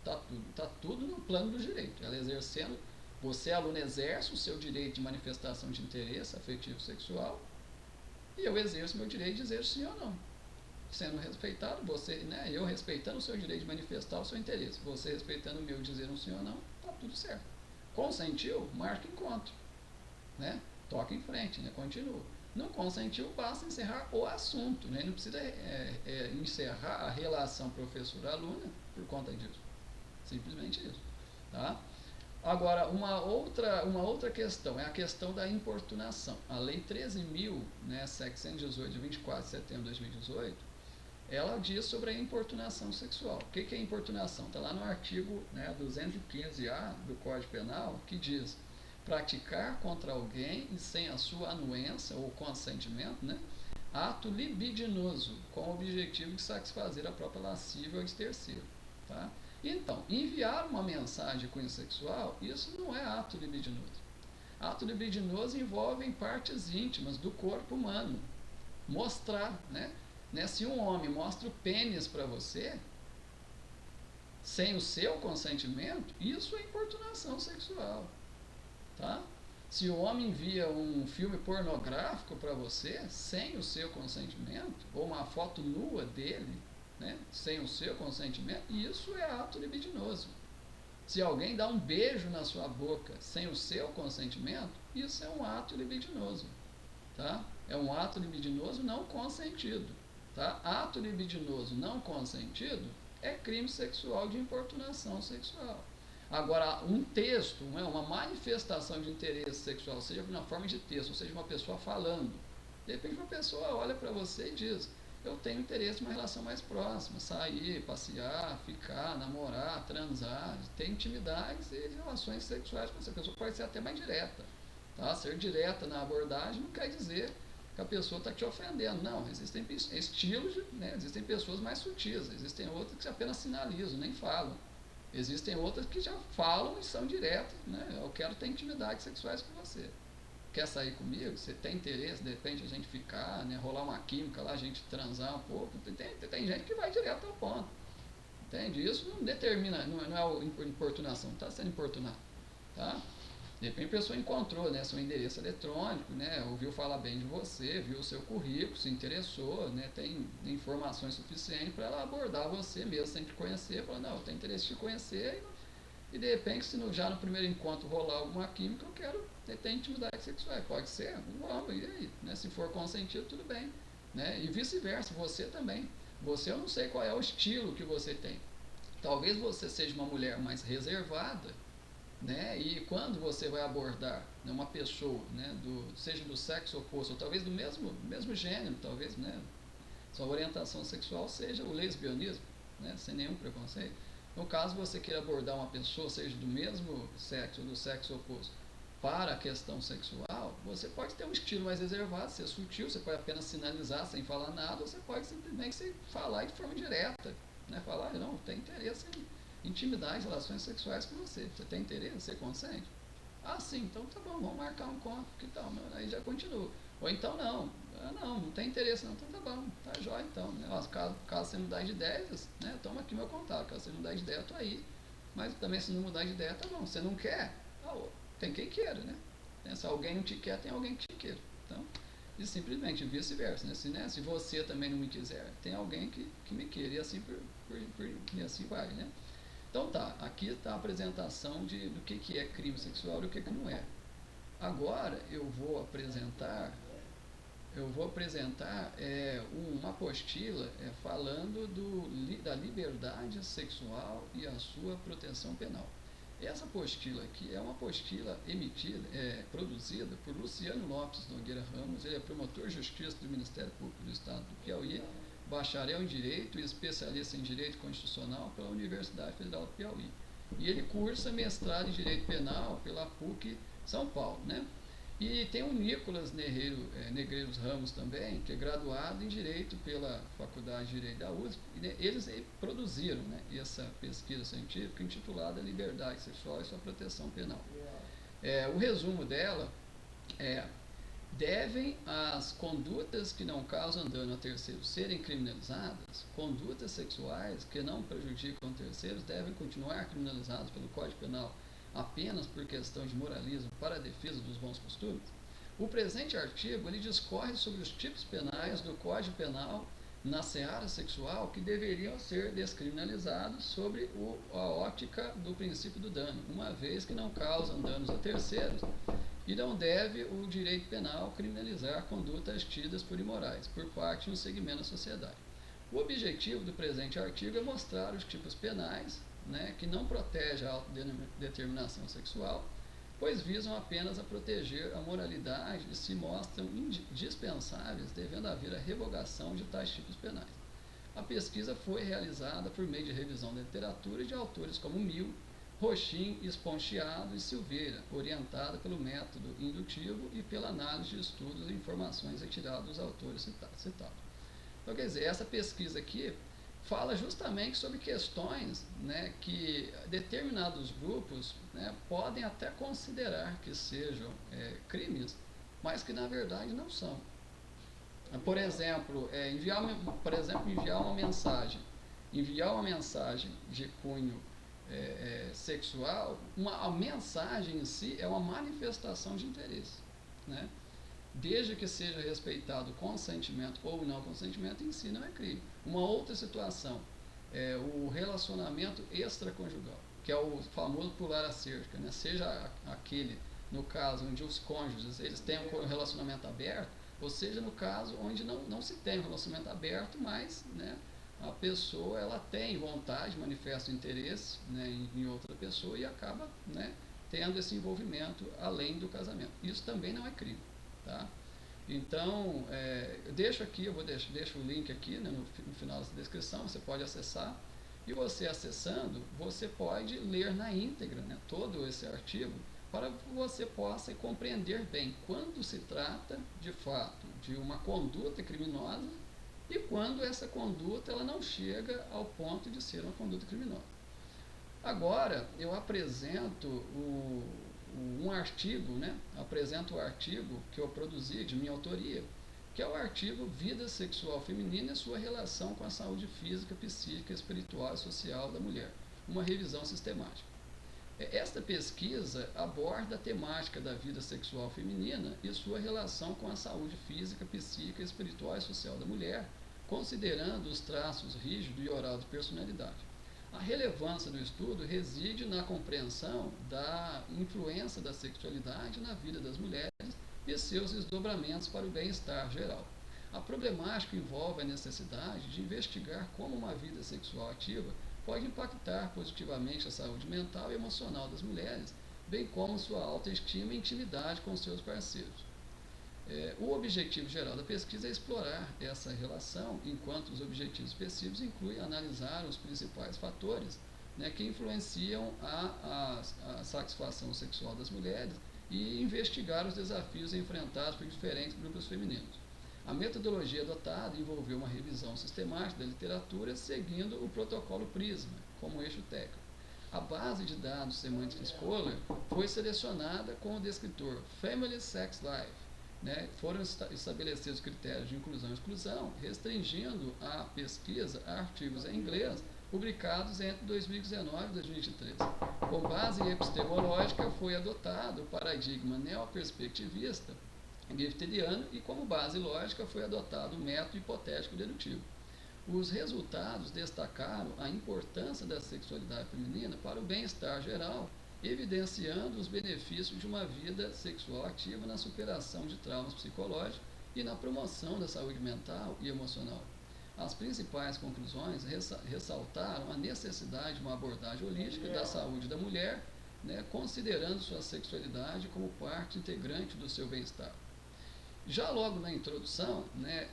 Tá tudo no plano do direito. Ela exercendo, você, aluno, exerce o seu direito de manifestação de interesse afetivo sexual e eu exerço meu direito de dizer sim ou não. Sendo respeitado, você, né, eu respeitando o seu direito de manifestar o seu interesse, você respeitando o meu dizer um sim ou não, tá tudo certo. Consentiu, marca encontro, né? Toca em frente, né? Continua. Não consentiu, basta encerrar o assunto, né? Não precisa encerrar a relação professor-aluna por conta disso. Simplesmente isso, tá? Agora, uma outra questão é a questão da importunação. A Lei 13.718, né, de 24 de setembro de 2018, ela diz sobre a importunação sexual. O que é importunação? Está lá no artigo, né, 215A do Código Penal, que diz praticar contra alguém e sem a sua anuência ou consentimento, né, ato libidinoso com o objetivo de satisfazer a própria lascívia ou de terceiro. Tá? Então, enviar uma mensagem de cunho sexual, isso não é ato libidinoso. Ato libidinoso envolve partes íntimas do corpo humano. Mostrar, né? Se um homem mostra o pênis para você, sem o seu consentimento, isso é importunação sexual. Tá? Se o homem envia um filme pornográfico para você, sem o seu consentimento, ou uma foto nua dele, né, sem o seu consentimento, isso é ato libidinoso. Se alguém dá um beijo na sua boca sem o seu consentimento, isso é um ato libidinoso. Tá? É um ato libidinoso não consentido. Tá? Ato libidinoso não consentido é crime sexual de importunação sexual. Agora, um texto, uma manifestação de interesse sexual, seja na forma de texto, ou seja, uma pessoa falando, de repente uma pessoa olha para você e diz: eu tenho interesse em uma relação mais próxima, sair, passear, ficar, namorar, transar, ter intimidades e relações sexuais com essa pessoa, pode ser até mais direta. Tá? Ser direta na abordagem não quer dizer que a pessoa está te ofendendo. Não, existem estilos, né? Existem pessoas mais sutis, existem outras que apenas sinalizam, nem falam. Existem outras que já falam e são diretas, né? Eu quero ter intimidades sexuais com você. Quer sair comigo? Você tem interesse, de repente a gente ficar, né? Rolar uma química lá, a gente transar um pouco. Tem gente que vai direto ao ponto. Entende? Isso não determina, não é importunação, não está sendo importunado. Tá? De repente a pessoa encontrou, né, seu endereço eletrônico, né, ouviu falar bem de você, viu o seu currículo, se interessou, né, tem informações suficientes para ela abordar você mesmo sem te conhecer, falar, não, eu tenho interesse em te conhecer e de repente se já no primeiro encontro rolar alguma química, eu quero ter intimidade sexual. Pode ser? Vamos, e aí? Né, se for consentido, tudo bem. Né, e vice-versa, você também. Você, eu não sei qual é o estilo que você tem. Talvez você seja uma mulher mais reservada, né? E quando você vai abordar, né, uma pessoa, né, seja do sexo oposto, ou talvez do mesmo gênero, talvez, né, sua orientação sexual seja o lesbianismo, né, sem nenhum preconceito. No caso, você queira abordar uma pessoa, seja do mesmo sexo ou do sexo oposto, para a questão sexual, você pode ter um estilo mais reservado, ser sutil, você pode apenas sinalizar sem falar nada, ou você pode simplesmente falar de forma direta, né, falar, não, tem interesse em intimidade, relações sexuais com você. Você tem interesse? Você consente? Ah, sim, então tá bom, vamos marcar um encontro, que tal? Aí já continua. Ou então não, Ah, não tem interesse não, então tá bom, tá jóia então. Né? Ó, caso você mudar de ideia, né, toma aqui meu contato, caso você mudar de ideia, eu tô aí. Mas também se não mudar de ideia, tá bom. Você não quer, tem quem queira, né? Se alguém não te quer, tem alguém que te queira. Então, e simplesmente vice-versa, né? Se você também não me quiser, tem alguém que me queira, e assim, e assim vai, né? Então tá, aqui está a apresentação do que é crime sexual e o que não é. Agora eu vou apresentar uma apostila falando da liberdade sexual e a sua proteção penal. Essa apostila aqui é uma apostila produzida por Luciano Lopes Nogueira Ramos. Ele é promotor de justiça do Ministério Público do Estado do Piauí, bacharel em Direito e especialista em Direito Constitucional pela Universidade Federal do Piauí. E ele cursa mestrado em Direito Penal pela PUC São Paulo, né? E tem o Nicolas Negreiros Ramos também, que é graduado em Direito pela Faculdade de Direito da USP. E, né, eles produziram, né, essa pesquisa científica intitulada Liberdade Sexual e Sua Proteção Penal. O resumo dela é: devem as condutas que não causam dano a terceiros serem criminalizadas? Condutas sexuais que não prejudicam terceiros devem continuar criminalizadas pelo Código Penal apenas por questão de moralismo para a defesa dos bons costumes? O presente artigo ele discorre sobre os tipos penais do Código Penal na seara sexual que deveriam ser descriminalizados sobre a ótica do princípio do dano, uma vez que não causam danos a terceiros, e não deve o direito penal criminalizar condutas tidas por imorais por parte de um segmento da sociedade. O objetivo do presente artigo é mostrar os tipos penais, né, que não protegem a autodeterminação sexual, pois visam apenas a proteger a moralidade e se mostram indispensáveis, devendo haver a revogação de tais tipos penais. A pesquisa foi realizada por meio de revisão da literatura de autores como Mill, Rochin, Esponchiado e Silveira, orientada pelo método indutivo e pela análise de estudos e informações retiradas dos autores citados. Então, quer dizer, essa pesquisa aqui fala justamente sobre questões, né, que determinados grupos, né, podem até considerar que sejam crimes, mas que na verdade não são. Por exemplo, enviar uma mensagem de cunho sexual, a mensagem em si é uma manifestação de interesse, né? Desde que seja respeitado o consentimento ou não consentimento, em si não é crime. Uma outra situação é o relacionamento extraconjugal, que é o famoso pular a cerca, né? Seja aquele, no caso, onde os cônjuges eles têm um relacionamento aberto, ou seja, no caso onde não se tem um relacionamento aberto, mas, né, a pessoa ela tem vontade, manifesta interesse, né, em outra pessoa e acaba, né, tendo esse envolvimento além do casamento. Isso também não é crime. Tá? Então, eu deixo o link aqui, né, no final dessa descrição, você pode acessar, e você acessando, você pode ler na íntegra, né, todo esse artigo, para que você possa compreender bem quando se trata, de fato, de uma conduta criminosa e quando essa conduta ela não chega ao ponto de ser uma conduta criminosa. Agora, eu apresento um artigo, né? Apresento o artigo que eu produzi de minha autoria, que é o artigo Vida Sexual Feminina e sua relação com a saúde física, psíquica, espiritual e social da mulher, uma revisão sistemática. Esta pesquisa aborda a temática da vida sexual feminina e sua relação com a saúde física, psíquica, espiritual e social da mulher, considerando os traços rígido e oral de personalidade. A relevância do estudo reside na compreensão da influência da sexualidade na vida das mulheres e seus desdobramentos para o bem-estar geral. A problemática envolve a necessidade de investigar como uma vida sexual ativa pode impactar positivamente a saúde mental e emocional das mulheres, bem como sua autoestima e intimidade com seus parceiros. O objetivo geral da pesquisa é explorar essa relação, enquanto os objetivos específicos incluem analisar os principais fatores, né, que influenciam a satisfação sexual das mulheres e investigar os desafios enfrentados por diferentes grupos femininos. A metodologia adotada envolveu uma revisão sistemática da literatura seguindo o protocolo PRISMA como eixo técnico. A base de dados Semantic Scholar foi selecionada com o descritor Family Sex Life, né, foram estabelecidos critérios de inclusão e exclusão, restringindo a pesquisa a artigos em inglês publicados entre 2019 e 2023. Com base epistemológica, foi adotado o paradigma neoperspectivista Giftidiano e, como base lógica, foi adotado o método hipotético dedutivo. Os resultados destacaram a importância da sexualidade feminina para o bem-estar geral, evidenciando os benefícios de uma vida sexual ativa na superação de traumas psicológicos e na promoção da saúde mental e emocional. As principais conclusões ressaltaram a necessidade de uma abordagem holística da saúde da mulher, né, considerando sua sexualidade como parte integrante do seu bem-estar. Já logo na introdução, né,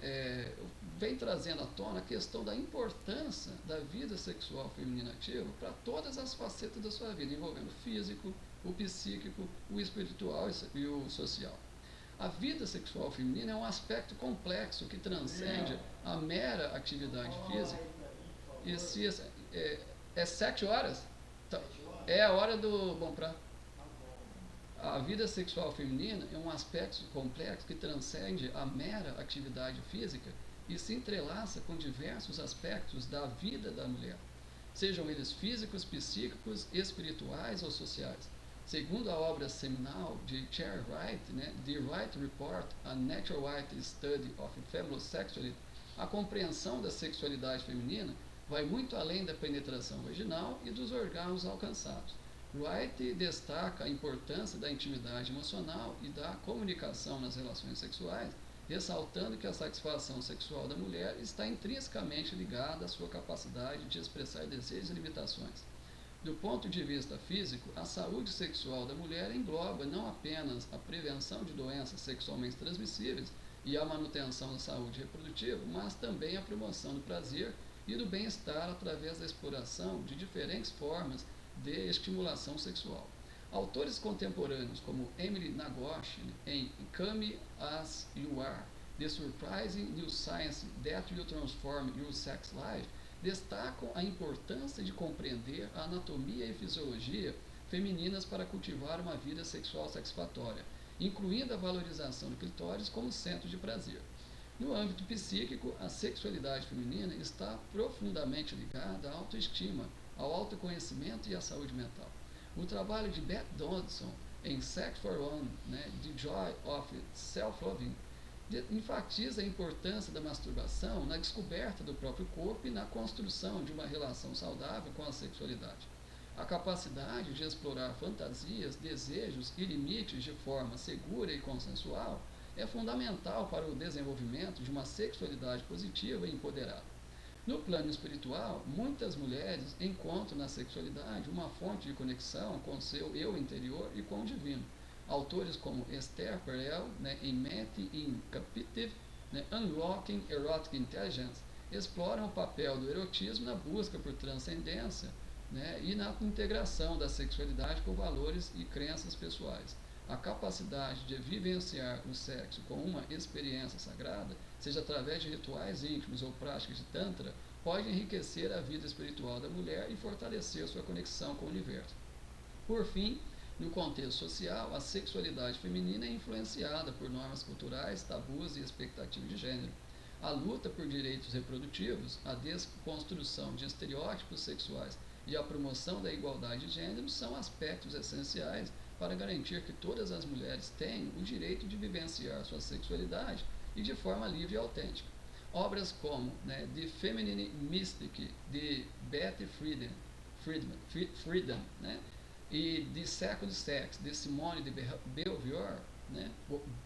vem trazendo à tona a questão da importância da vida sexual feminina ativa para todas as facetas da sua vida, envolvendo o físico, o psíquico, o espiritual e o social. A vida sexual feminina é um aspecto complexo que transcende a mera atividade física. E se é 7 horas? É a hora do bom pra. A vida sexual feminina é um aspecto complexo que transcende a mera atividade física e se entrelaça com diversos aspectos da vida da mulher, sejam eles físicos, psíquicos, espirituais ou sociais. Segundo a obra seminal de Cherry Wright, né, The Wright Report, A Natural White Study of Female Sexuality, a compreensão da sexualidade feminina vai muito além da penetração vaginal e dos orgasmos alcançados. Wright destaca a importância da intimidade emocional e da comunicação nas relações sexuais, ressaltando que a satisfação sexual da mulher está intrinsecamente ligada à sua capacidade de expressar desejos e limitações. Do ponto de vista físico, a saúde sexual da mulher engloba não apenas a prevenção de doenças sexualmente transmissíveis e a manutenção da saúde reprodutiva, mas também a promoção do prazer e do bem-estar através da exploração de diferentes formas de estimulação sexual. Autores contemporâneos como Emily Nagoshi, em Come As You Are, The Surprising New Science That Will Transform Your Sex Life, destacam a importância de compreender a anatomia e fisiologia femininas para cultivar uma vida sexual satisfatória, incluindo a valorização do clitóris como centro de prazer. No âmbito psíquico, a sexualidade feminina está profundamente ligada à autoestima, ao autoconhecimento e à saúde mental. O trabalho de Beth Dodson em Sex for One, né, The Joy of Self-Loving, enfatiza a importância da masturbação na descoberta do próprio corpo e na construção de uma relação saudável com a sexualidade. A capacidade de explorar fantasias, desejos e limites de forma segura e consensual é fundamental para o desenvolvimento de uma sexualidade positiva e empoderada. No plano espiritual, muitas mulheres encontram na sexualidade uma fonte de conexão com seu eu interior e com o divino. Autores como Esther Perel, né, em Mente Incapitive, né, Unlocking Erotic Intelligence, exploram o papel do erotismo na busca por transcendência, né, e na integração da sexualidade com valores e crenças pessoais. A capacidade de vivenciar o sexo como uma experiência sagrada, seja através de rituais íntimos ou práticas de tantra, pode enriquecer a vida espiritual da mulher e fortalecer sua conexão com o universo. Por fim, no contexto social, a sexualidade feminina é influenciada por normas culturais, tabus e expectativas de gênero. A luta por direitos reprodutivos, a desconstrução de estereótipos sexuais e a promoção da igualdade de gênero são aspectos essenciais para garantir que todas as mulheres tenham o direito de vivenciar sua sexualidade e de forma livre e autêntica. Obras como, né, The Feminine Mystic, de Betty Friedan, né, e The Second Sex, de Simone de Beauvoir, né,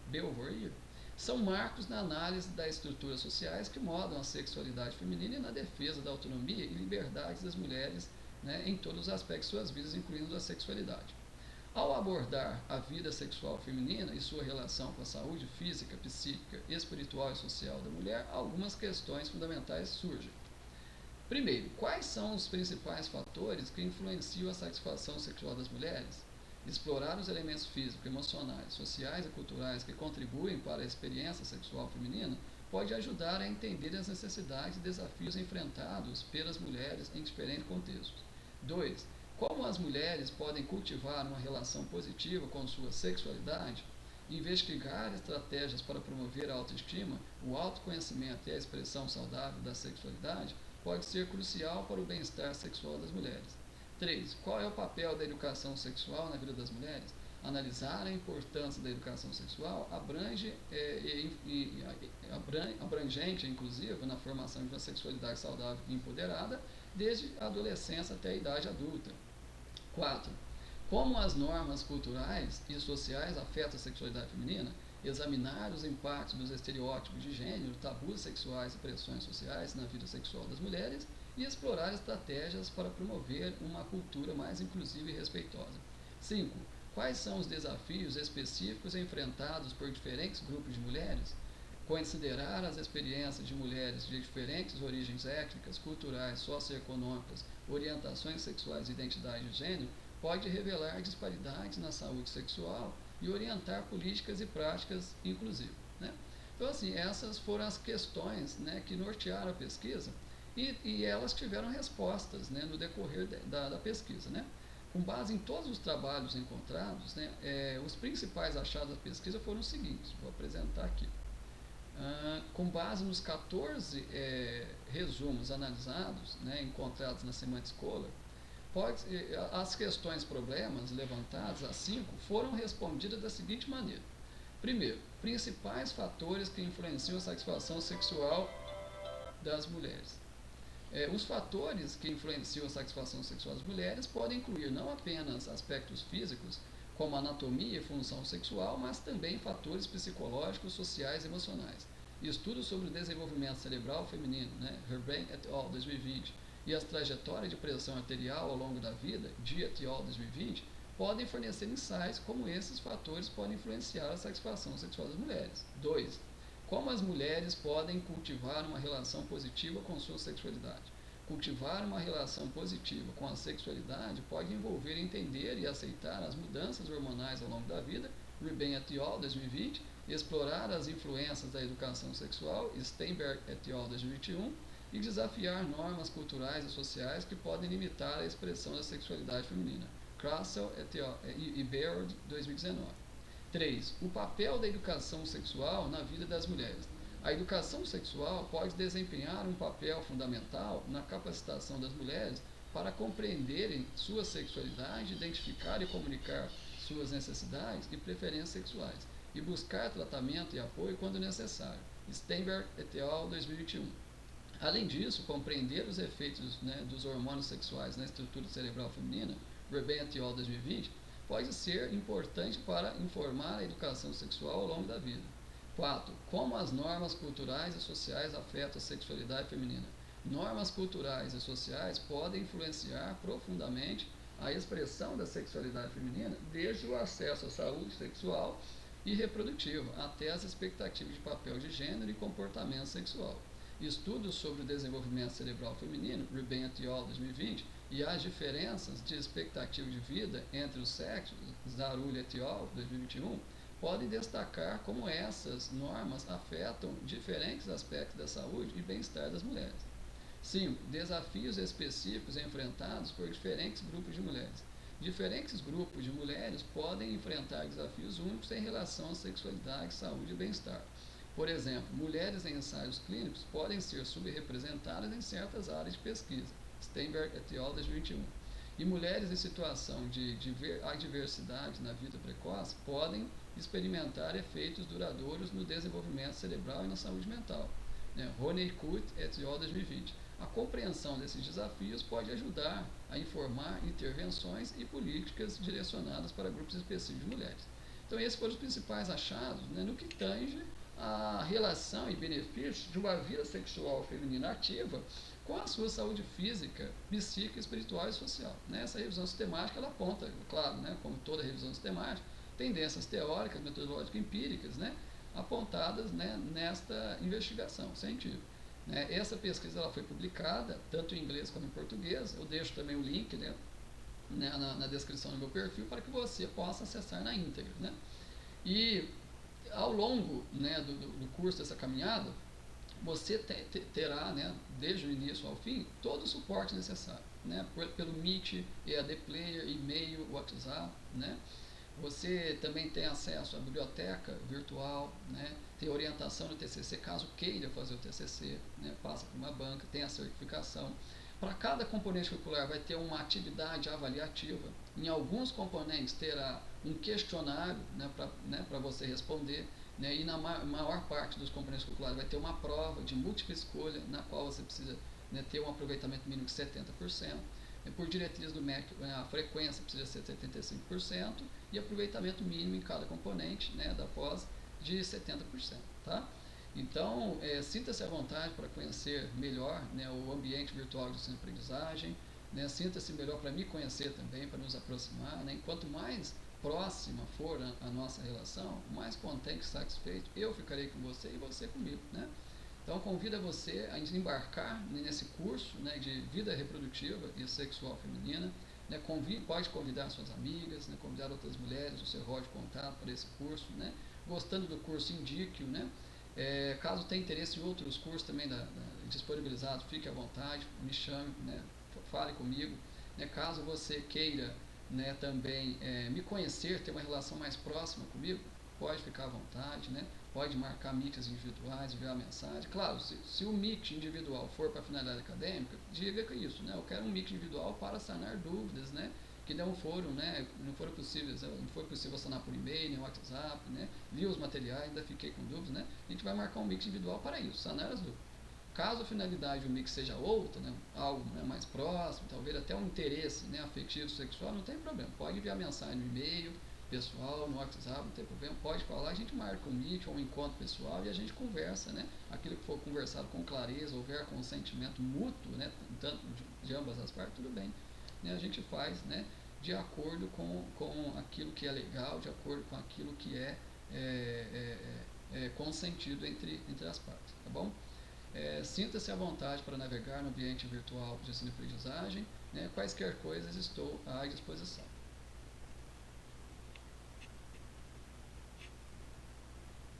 Beauvoir, são marcos na análise das estruturas sociais que modam a sexualidade feminina e na defesa da autonomia e liberdade das mulheres, né, em todos os aspectos de suas vidas, incluindo a sexualidade. Ao abordar a vida sexual feminina e sua relação com a saúde física, psíquica, espiritual e social da mulher, algumas questões fundamentais surgem. Primeiro, quais são os principais fatores que influenciam a satisfação sexual das mulheres? Explorar os elementos físicos, emocionais, sociais e culturais que contribuem para a experiência sexual feminina pode ajudar a entender as necessidades e desafios enfrentados pelas mulheres em diferentes contextos. 2. Como as mulheres podem cultivar uma relação positiva com sua sexualidade? Investigar estratégias para promover a autoestima, o autoconhecimento e a expressão saudável da sexualidade pode ser crucial para o bem-estar sexual das mulheres. 3. Qual é o papel da educação sexual na vida das mulheres? Analisar a importância da educação sexual abrangente, inclusive, na formação de uma sexualidade saudável e empoderada, desde a adolescência até a idade adulta. 4. Como as normas culturais e sociais afetam a sexualidade feminina, examinar os impactos dos estereótipos de gênero, tabus sexuais e pressões sociais na vida sexual das mulheres e explorar estratégias para promover uma cultura mais inclusiva e respeitosa. 5. Quais são os desafios específicos enfrentados por diferentes grupos de mulheres? Considerar as experiências de mulheres de diferentes origens étnicas, culturais, socioeconômicas, orientações sexuais e identidade de gênero pode revelar disparidades na saúde sexual e orientar políticas e práticas inclusivas. Né? Então, assim, essas foram as questões, né, que nortearam a pesquisa e elas tiveram respostas, né, no decorrer da pesquisa. Né? Com base em todos os trabalhos encontrados, né, os principais achados da pesquisa foram os seguintes, vou apresentar aqui. Com base nos 14 resumos analisados, né, encontrados na Semantic Scholar, as questões problemas levantadas, as 5, foram respondidas da seguinte maneira. Primeiro, principais fatores que influenciam a satisfação sexual das mulheres. Os fatores que influenciam a satisfação sexual das mulheres podem incluir não apenas aspectos físicos, como anatomia e função sexual, mas também fatores psicológicos, sociais e emocionais. Estudos sobre o desenvolvimento cerebral feminino, né, Herben et al., 2020, e as trajetórias de pressão arterial ao longo da vida, Dia et al., 2020, podem fornecer insights como esses fatores podem influenciar a satisfação sexual das mulheres. 2. Como as mulheres podem cultivar uma relação positiva com sua sexualidade. Cultivar uma relação positiva com a sexualidade pode envolver entender e aceitar as mudanças hormonais ao longo da vida, Ribben et al., 2020, explorar as influências da educação sexual, Steinberg et al., 2021, e desafiar normas culturais e sociais que podem limitar a expressão da sexualidade feminina, Krassel e Baird, 2019. 3. O papel da educação sexual na vida das mulheres. A educação sexual pode desempenhar um papel fundamental na capacitação das mulheres para compreenderem sua sexualidade, identificar e comunicar suas necessidades e preferências sexuais, e buscar tratamento e apoio quando necessário. Steinberg et al., 2021. Além disso, compreender os efeitos, né, dos hormônios sexuais na estrutura cerebral feminina, Ribben et al., 2020, pode ser importante para informar a educação sexual ao longo da vida. 4. Como as normas culturais e sociais afetam a sexualidade feminina. Normas culturais e sociais podem influenciar profundamente a expressão da sexualidade feminina, desde o acesso à saúde sexual e reprodutiva, até as expectativas de papel de gênero e comportamento sexual. Estudos sobre o desenvolvimento cerebral feminino, Ribben et al., 2020, e as diferenças de expectativa de vida entre os sexos, Zarulli et al., 2021, podem destacar como essas normas afetam diferentes aspectos da saúde e bem-estar das mulheres. 5. Desafios específicos enfrentados por diferentes grupos de mulheres. Diferentes grupos de mulheres podem enfrentar desafios únicos em relação à sexualidade, saúde e bem-estar. Por exemplo, mulheres em ensaios clínicos podem ser subrepresentadas em certas áreas de pesquisa, Steinberg et al., 2021. E mulheres em situação de adversidade na vida precoce podem experimentar efeitos duradouros no desenvolvimento cerebral e na saúde mental. Honeycutt et al., 2020. A compreensão desses desafios pode ajudar a informar intervenções e políticas direcionadas para grupos específicos de mulheres. Então, esses foram os principais achados, né, no que tange a relação e benefícios de uma vida sexual feminina ativa com a sua saúde física, psíquica, espiritual e social. Essa revisão sistemática ela aponta, claro, né, como toda revisão sistemática, tendências teóricas, metodológicas, empíricas, né, apontadas, né, nesta investigação científica. Essa pesquisa ela foi publicada tanto em inglês como em português. Eu deixo também o link, né, na descrição do meu perfil para que você possa acessar na íntegra. Né? E ao longo, né, do curso dessa caminhada, você terá, né, desde o início ao fim, todo o suporte necessário, né, pelo Meet, EAD Player, e-mail, WhatsApp, né, Você também tem acesso à biblioteca virtual, né? Tem orientação no TCC, caso queira fazer o TCC, né? Passa por uma banca, tem a certificação. Para cada componente curricular vai ter uma atividade avaliativa. Em alguns componentes terá um questionário, né, para você responder, né, e na maior parte dos componentes curriculares vai ter uma prova de múltipla escolha, na qual você precisa, né, ter um aproveitamento mínimo de 70%. Por diretriz do MEC, a frequência precisa ser 75% e aproveitamento mínimo em cada componente, né, da pós de 70%. Tá? Então, sinta-se à vontade para conhecer melhor, né, o ambiente virtual de ensino-aprendizagem, né, sinta-se melhor para me conhecer também, para nos aproximar. Né, enquanto mais próxima for a nossa relação, mais contente e satisfeito eu ficarei com você e você comigo. Né? Então, convido você a embarcar nesse curso, né, de vida reprodutiva e sexual feminina. Né, pode convidar suas amigas, né, convidar outras mulheres, o seu rol de contato para esse curso. Né? Gostando do curso, indique-o. Né? Caso tenha interesse em outros cursos também disponibilizados, fique à vontade, me chame, né, fale comigo. Né? Caso você queira, né, também me conhecer, ter uma relação mais próxima comigo, pode ficar à vontade, né? Pode marcar mix individuais, enviar mensagem. Claro, se o mix individual for para finalidade acadêmica, diga que isso, né? Eu quero um mix individual para sanar dúvidas, né? Que não foram, né? Não foram possíveis, não foi possível sanar por e-mail, nem WhatsApp, né? Vi os materiais, ainda fiquei com dúvidas, né? A gente vai marcar um mix individual para isso, sanar as dúvidas. Caso a finalidade do mix seja outra, né, algo, né, mais próximo, talvez até um interesse, né, afetivo, sexual, não tem problema. Pode enviar mensagem no e-mail pessoal, no WhatsApp, não tem problema. Pode falar, a gente marca um meet ou um encontro pessoal e a gente conversa, né? Aquilo que for conversado com clareza, houver consentimento mútuo, né, tanto de ambas as partes, tudo bem. Né, a gente faz, né, de acordo com aquilo que é legal, de acordo com aquilo que é consentido entre as partes, tá bom? Sinta-se à vontade para navegar no ambiente virtual de ensino e aprendizagem, né? Quaisquer coisas estou à disposição.